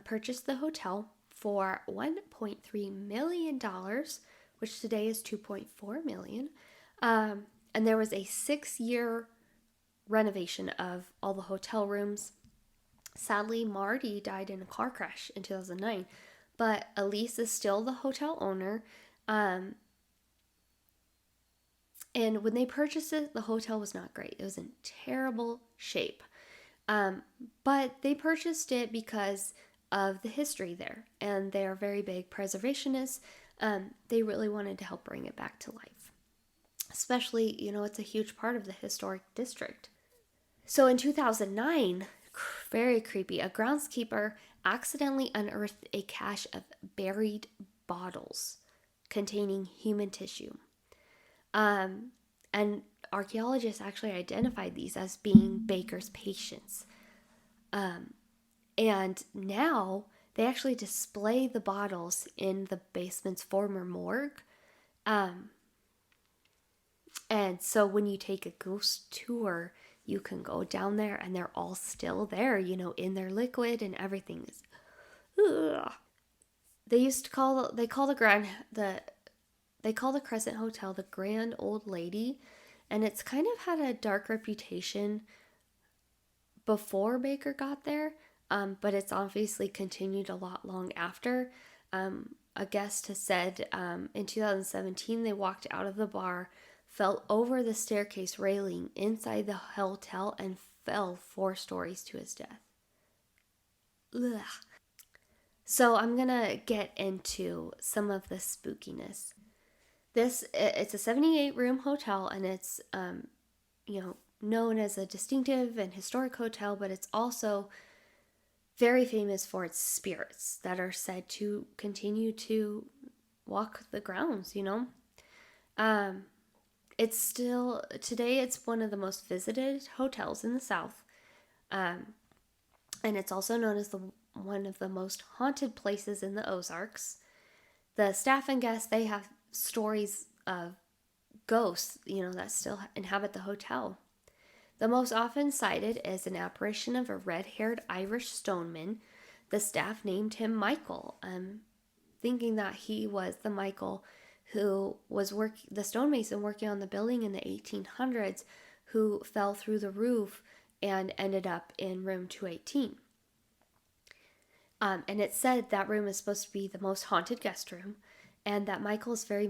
purchased the hotel for $1.3 million, which today is $2.4 million. And there was a 6-year renovation of all the hotel rooms. Sadly, Marty died in a car crash in 2009, but Elise is still the hotel owner. And when they purchased it, the hotel was not great. It was in terrible shape. But they purchased it because of the history there, and they are very big preservationists. They really wanted to help bring it back to life. Especially, it's a huge part of the historic district. So in 2009, very creepy, a groundskeeper accidentally unearthed a cache of buried bottles containing human tissue. And archaeologists actually identified these as being Baker's patients. And now they actually display the bottles in the basement's former morgue. And so when you take a ghost tour, you can go down there and they're all still there, in their liquid, and everything is, ugh. They call the Crescent Hotel the Grand Old Lady, and it's kind of had a dark reputation before Baker got there, but it's obviously continued a lot long after. A guest has said in 2017 they walked out of the bar, fell over the staircase railing inside the hotel, and fell 4 stories to his death. Ugh. So I'm gonna get into some of the spookiness. It's a 78-room hotel, and it's known as a distinctive and historic hotel, but it's also very famous for its spirits that are said to continue to walk the grounds. It's one of the most visited hotels in the South, and it's also known as one of the most haunted places in the Ozarks. The staff and guests, they have stories of ghosts, that still inhabit the hotel. The most often cited is an apparition of a red-haired Irish stoneman the staff named him Michael, thinking that he was the Michael who was the stonemason working on the building in the 1800s, who fell through the roof and ended up in room 218. And it said that room is supposed to be the most haunted guest room, and that Michael is very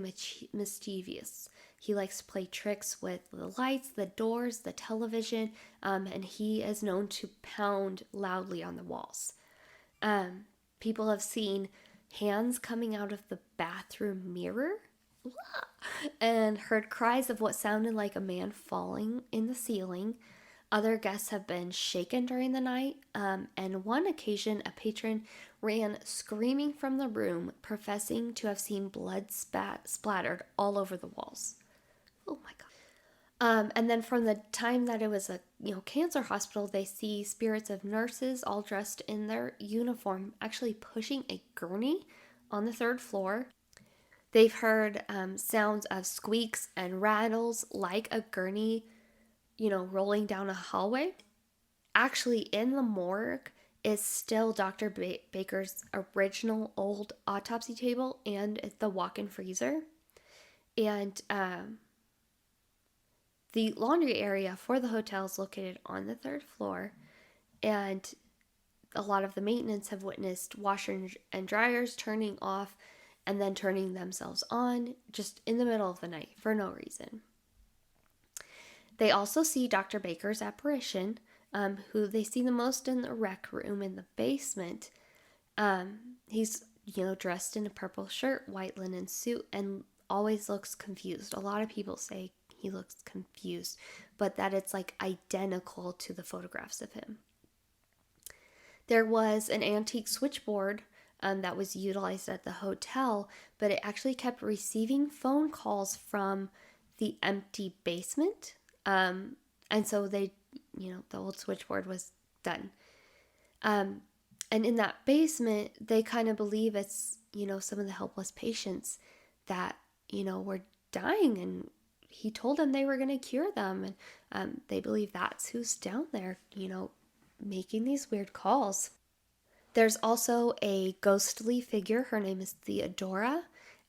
mischievous. He likes to play tricks with the lights, the doors, the television, and he is known to pound loudly on the walls. People have seen hands coming out of the bathroom mirror and heard cries of what sounded like a man falling in the ceiling. Other guests have been shaken during the night, and one occasion a patron ran screaming from the room, professing to have seen blood splattered all over the walls. Oh my God. And then from the time that it was a cancer hospital, they see spirits of nurses all dressed in their uniform actually pushing a gurney on the 3rd floor. They've heard sounds of squeaks and rattles like a gurney, rolling down a hallway. Actually, in the morgue is still Dr. Baker's original old autopsy table and the walk-in freezer. And the laundry area for the hotel is located on the 3rd floor, and a lot of the maintenance have witnessed washers and dryers turning off and then turning themselves on just in the middle of the night for no reason. They also see Dr. Baker's apparition, who they see the most in the rec room in the basement. He's, dressed in a purple shirt, white linen suit, and always looks confused. A lot of people say he looks confused, but that it's like identical to the photographs of him. There was an antique switchboard that was utilized at the hotel, but it actually kept receiving phone calls from the empty basement. And so they, the old switchboard was done. And in that basement, they kind of believe it's, some of the helpless patients that, were dying, and he told them they were going to cure them. And they believe that's who's down there, making these weird calls. There's also a ghostly figure. Her name is Theodora,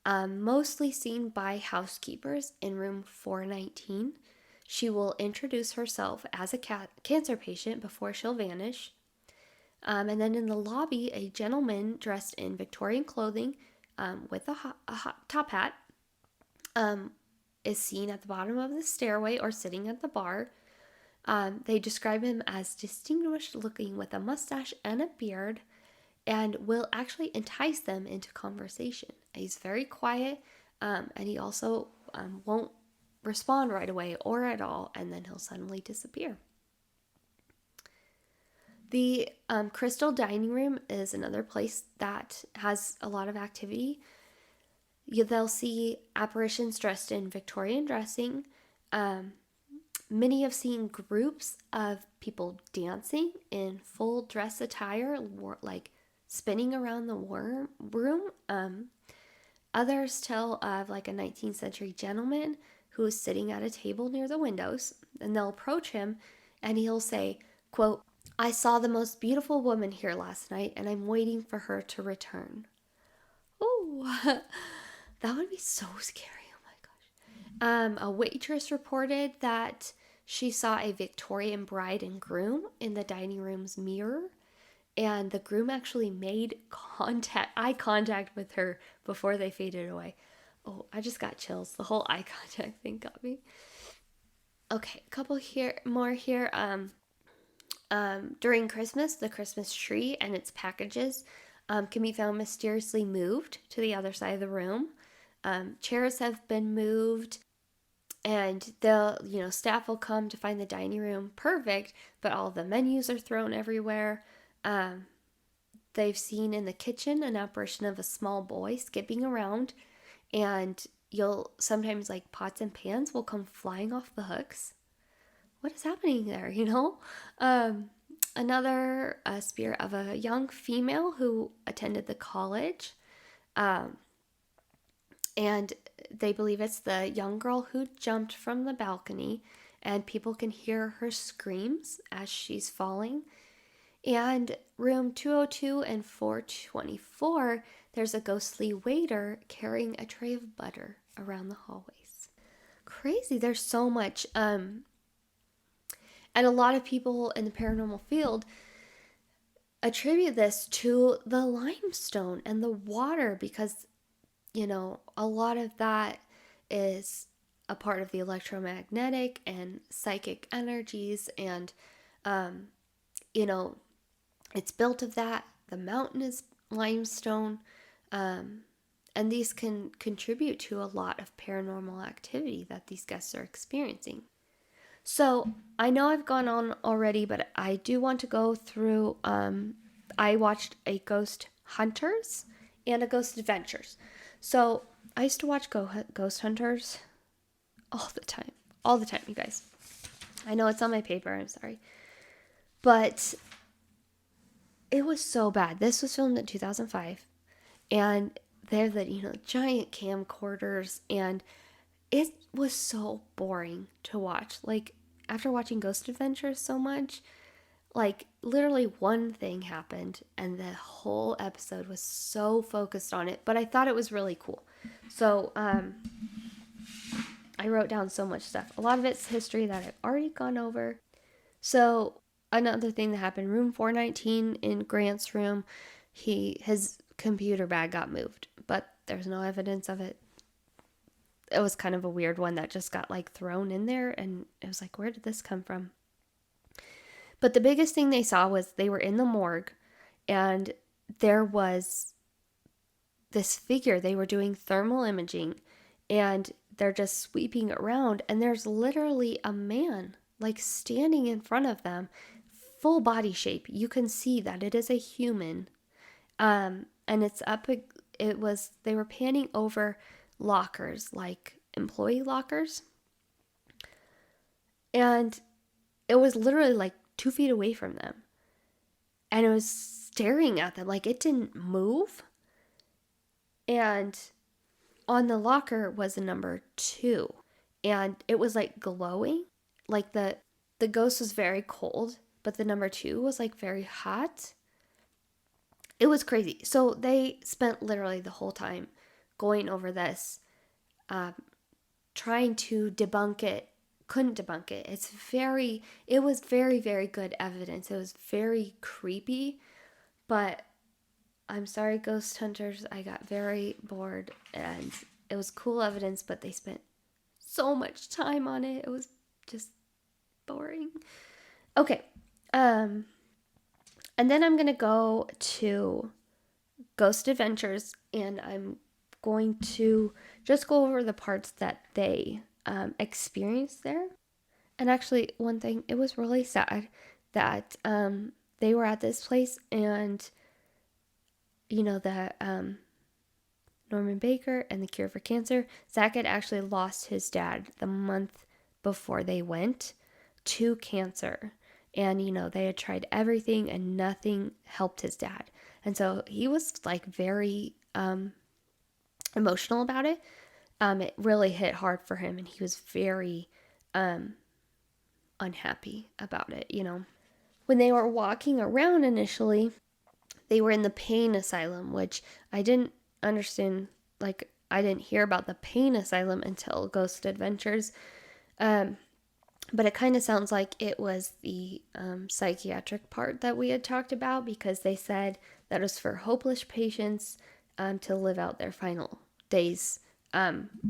mostly seen by housekeepers in room 419. She will introduce herself as a cancer patient before she'll vanish. And then in the lobby, a gentleman dressed in Victorian clothing with a top hat is seen at the bottom of the stairway or sitting at the bar. They describe him as distinguished looking with a mustache and a beard, and will actually entice them into conversation. He's very quiet, and he also won't respond right away or at all, and then he'll suddenly disappear. The Crystal Dining Room is another place that has a lot of activity. They'll see apparitions dressed in Victorian dressing. Many have seen groups of people dancing in full dress attire, like spinning around the room. Others tell of like a 19th century gentleman who is sitting at a table near the windows, and they'll approach him and he'll say, quote, "I saw the most beautiful woman here last night and I'm waiting for her to return." Oh, that would be so scary. Oh my gosh. A waitress reported that she saw a Victorian bride and groom in the dining room's mirror, and the groom actually made eye contact with her before they faded away. Oh, I just got chills. The whole eye contact thing got me. Okay, a couple more here. During Christmas, the Christmas tree and its packages can be found mysteriously moved to the other side of the room. Chairs have been moved, and staff will come to find the dining room perfect, but all the menus are thrown everywhere. They've seen in the kitchen an apparition of a small boy skipping around, and you'll sometimes like pots and pans will come flying off the hooks. What is happening there, Another spirit of a young female who attended the college, and they believe it's the young girl who jumped from the balcony, and people can hear her screams as she's falling. And room 202 and 424, there's a ghostly waiter carrying a tray of butter around the hallways. Crazy. There's so much. And a lot of people in the paranormal field attribute this to the limestone and the water because, a lot of that is a part of the electromagnetic and psychic energies. And, it's built of that. The mountain is limestone. And these can contribute to a lot of paranormal activity that these guests are experiencing. So I know I've gone on already, but I do want to go through. I watched a Ghost Hunters and a Ghost Adventures. So I used to watch Ghost Hunters all the time, you guys. I know it's on my paper. I'm sorry, but it was so bad. This was filmed in 2005, and they're the giant camcorders, and it was so boring to watch. Like, after watching Ghost Adventures so much, like, literally one thing happened and the whole episode was so focused on it, but I thought it was really cool. So I wrote down so much stuff. A lot of it's history that I've already gone over. So another thing that happened, room 419 in Grant's room, his computer bag got moved, but there's no evidence of it. It was kind of a weird one that just got like thrown in there, and it was like, where did this come from? But the biggest thing they saw was they were in the morgue, and there was this figure. They were doing thermal imaging, and they're just sweeping around, and there's literally a man like standing in front of them, full body shape. You can see that it is a human. And it's up, they were panning over lockers, like employee lockers. And it was literally like 2 feet away from them. And it was staring at them, like it didn't move. And on the locker was a number 2. And it was like glowing. Like the ghost was very cold, but the number 2 was like very hot. It was crazy. So they spent literally the whole time going over this, trying to debunk it. Couldn't debunk it. It was very, very good evidence. It was very creepy, but I'm sorry, Ghost Hunters. I got very bored, and it was cool evidence, but they spent so much time on it. It was just boring. Okay. And then I'm going to go to Ghost Adventures, and I'm going to just go over the parts that they experienced there. And actually, one thing, it was really sad that they were at this place, and the Norman Baker and the Cure for Cancer, Zach had actually lost his dad the month before they went to cancer. And, they had tried everything and nothing helped his dad. And so he was like very emotional about it. It really hit hard for him, and he was very unhappy about it, When they were walking around initially, they were in the pain asylum, which I didn't understand. Like, I didn't hear about the pain asylum until Ghost Adventures. But it kind of sounds like it was the psychiatric part that we had talked about, because they said that was for hopeless patients to live out their final days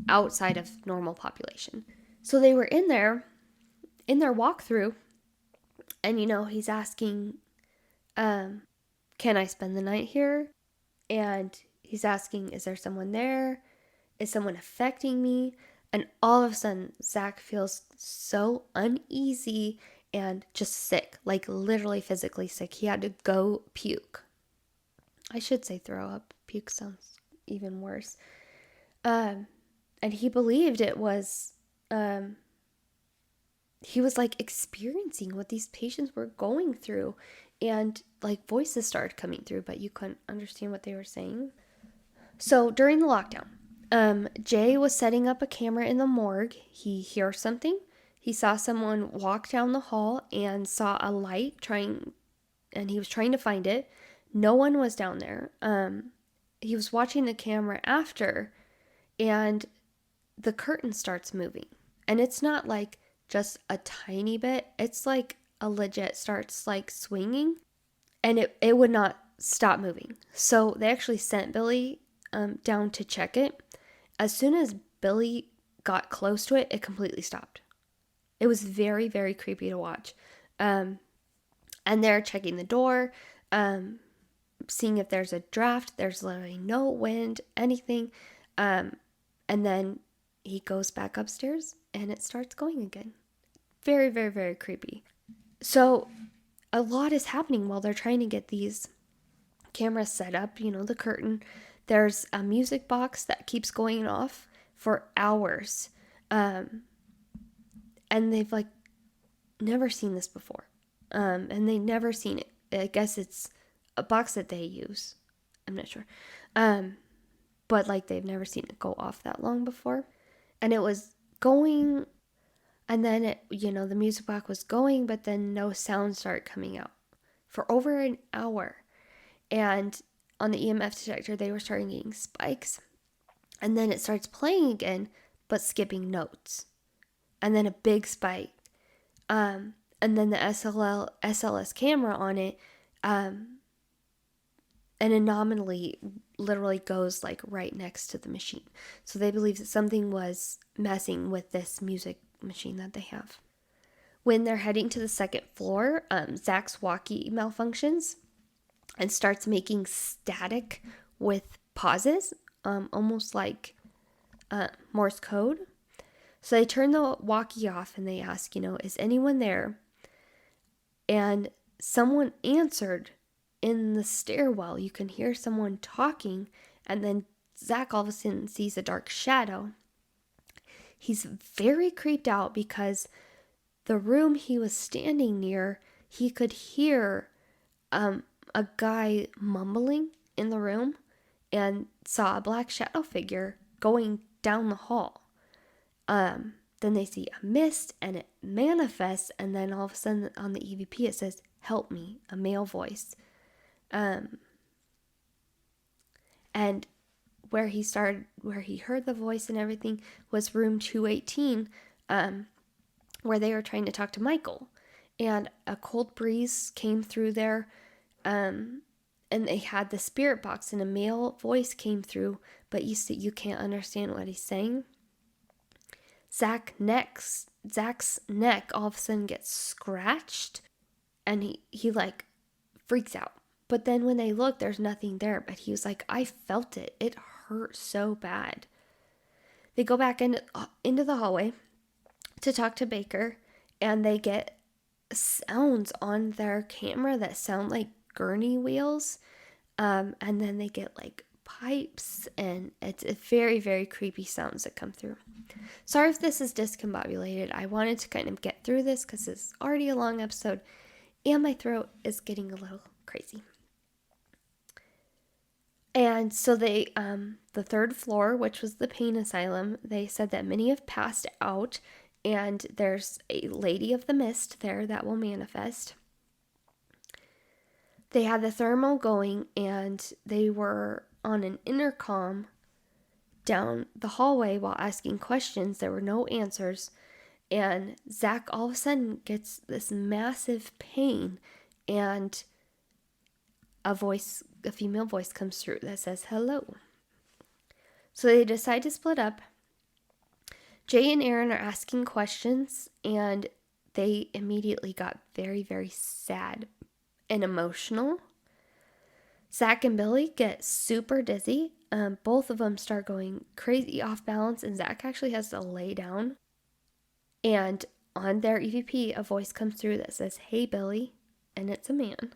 outside of normal population. So they were in their walkthrough, and he's asking, can I spend the night here? And he's asking, is there someone there? Is someone affecting me? And all of a sudden, Zach feels so uneasy and just sick, like literally physically sick. He had to go puke. I should say throw up. Puke sounds even worse. And he believed it was, he was like experiencing what these patients were going through, and like voices started coming through, but you couldn't understand what they were saying. So during the lockdown, Jay was setting up a camera in the morgue. He hears something. He saw someone walk down the hall and saw a light trying and he was trying to find it. No one was down there. He was watching the camera after, and the curtain starts moving. And it's not like just a tiny bit. It's like a legit starts like swinging, and it would not stop moving. So they actually sent Billy down to check it. As soon as Billy got close to it, it completely stopped. It was very, very creepy to watch. And they're checking the door, seeing if there's a draft. There's literally no wind, anything. And then he goes back upstairs and it starts going again. Very, very, very creepy. So a lot is happening while they're trying to get these cameras set up, the curtain. There's a music box that keeps going off for hours. And they've like never seen this before. And they've never seen it. I guess it's a box that they use. I'm not sure. But like they've never seen it go off that long before. And it was going, and then it, the music box was going, but then no sound started coming out for over an hour. And on the EMF detector, they were starting getting spikes. And then it starts playing again, but skipping notes. And then a big spike. And then the SLS camera on it, an anomaly literally goes like right next to the machine. So they believe that something was messing with this music machine that they have. When they're heading to the second floor, Zach's walkie malfunctions and starts making static with pauses, almost like Morse code. So they turn the walkie off and they ask, is anyone there? And someone answered in the stairwell. You can hear someone talking, and then Zach all of a sudden sees a dark shadow. He's very creeped out because the room he was standing near, he could hear a guy mumbling in the room and saw a black shadow figure going down the hall. Then they see a mist and it manifests, and then all of a sudden on the EVP it says, "Help me," a male voice. And where he heard the voice and everything was room 218, where they were trying to talk to Michael. And a cold breeze came through there, and they had the spirit box, and a male voice came through, but you can't understand what he's saying. Zach's neck all of a sudden gets scratched, and he like freaks out. But then when they look, there's nothing there. But he was like, I felt it. It hurt so bad. They go back into the hallway to talk to Baker, and they get sounds on their camera that sound like gurney wheels. And then they get like pipes, and it's very, very creepy sounds that come through. Sorry if this is discombobulated. I wanted to kind of get through this because it's already a long episode, and my throat is getting a little crazy. And so they, the third floor, which was the pain asylum, they said that many have passed out, and there's a lady of the mist there that will manifest. They had the thermal going, and they were on an intercom down the hallway while asking questions. There were no answers, and Zach all of a sudden gets this massive pain, and a female voice comes through that says hello. So they decide to split up. Jay and Aaron are asking questions, and they immediately got very, very sad and emotional. Zach and Billy get super dizzy. Both of them start going crazy off balance, and Zach actually has to lay down. And on their EVP, a voice comes through that says, "Hey, Billy," and it's a man.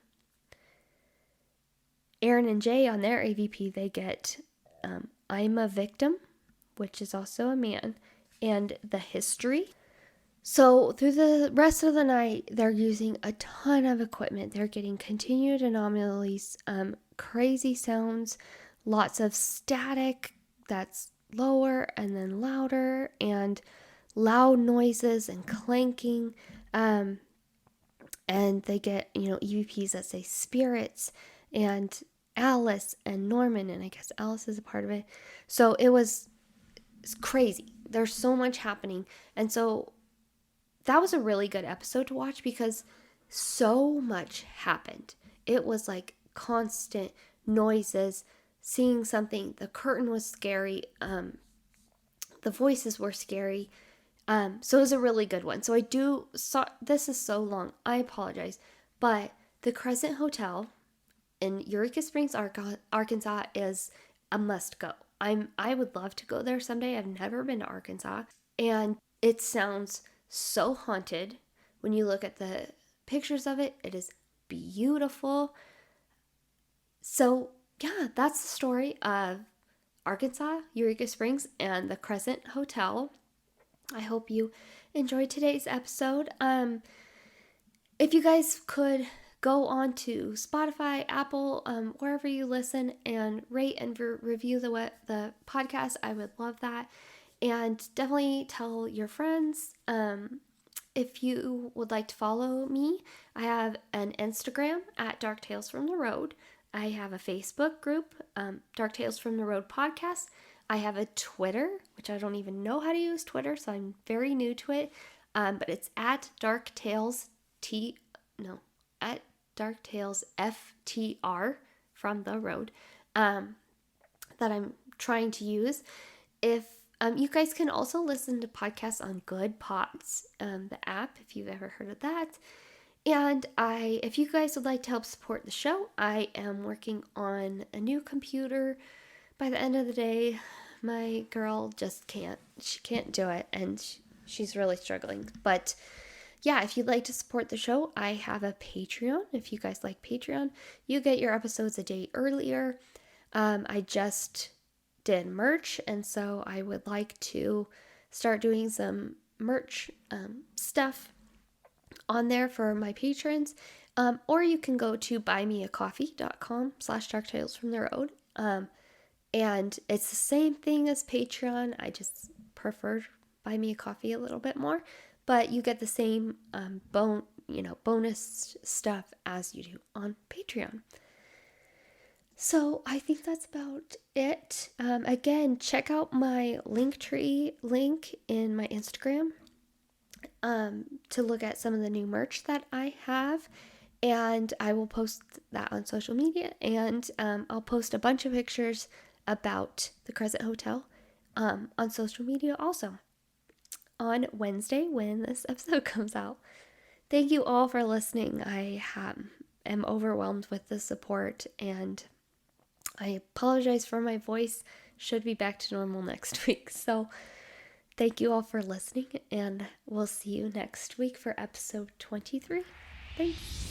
Aaron and Jay on their AVP, they get "I'm a victim," which is also a man, and the history. So through the rest of the night, they're using a ton of equipment. They're getting continued anomalies, crazy sounds, lots of static that's lower and then louder, and loud noises and clanking. and they get, EVPs that say spirits, and Alice and Norman, and I guess Alice is a part of it. So it's crazy. There's so much happening. And so that was a really good episode to watch because so much happened. It was like constant noises, seeing something. The curtain was scary. The voices were scary. So it was a really good one. So this is so long. I apologize. But the Crescent Hotel in Eureka Springs, Arkansas is a must go. I would love to go there someday. I've never been to Arkansas. And it sounds so haunted. When you look at the pictures of it, it is beautiful. So yeah, that's the story of Arkansas, Eureka Springs, and the Crescent Hotel. I hope you enjoyed today's episode. If you guys could go on to Spotify, Apple, wherever you listen, and rate and review the podcast, I would love that. And definitely tell your friends. If you would like to follow me, I have an Instagram at Dark Tales from the Road. I have a Facebook group, Dark Tales from the Road Podcast. I have a Twitter, which I don't even know how to use Twitter, so I'm very new to it. But it's at Dark Tales at Dark Tales FTR from the road, that I'm trying to use. If you guys can also listen to podcasts on Good Pods, the app, if you've ever heard of that. And if you guys would like to help support the show, I am working on a new computer. By the end of the day, my girl just can't do it, and she's really struggling. But yeah, if you'd like to support the show, I have a Patreon. If you guys like Patreon, you get your episodes a day earlier. I just did merch, and so I would like to start doing some merch stuff on there for my patrons. Or you can go to buymeacoffee.com/darktalesfromtheroad. And it's the same thing as Patreon. I just prefer Buy Me a Coffee a little bit more. But you get the same bonus stuff as you do on Patreon. So I think that's about it. Again, check out my Linktree link in my Instagram to look at some of the new merch that I have. And I will post that on social media. And I'll post a bunch of pictures about the Crescent Hotel on social media also on Wednesday when this episode comes out. Thank you all for listening. I am overwhelmed with the support, and I apologize for my voice. Should be back to normal next week. So thank you all for listening, and we'll see you next week for episode 23. Thanks.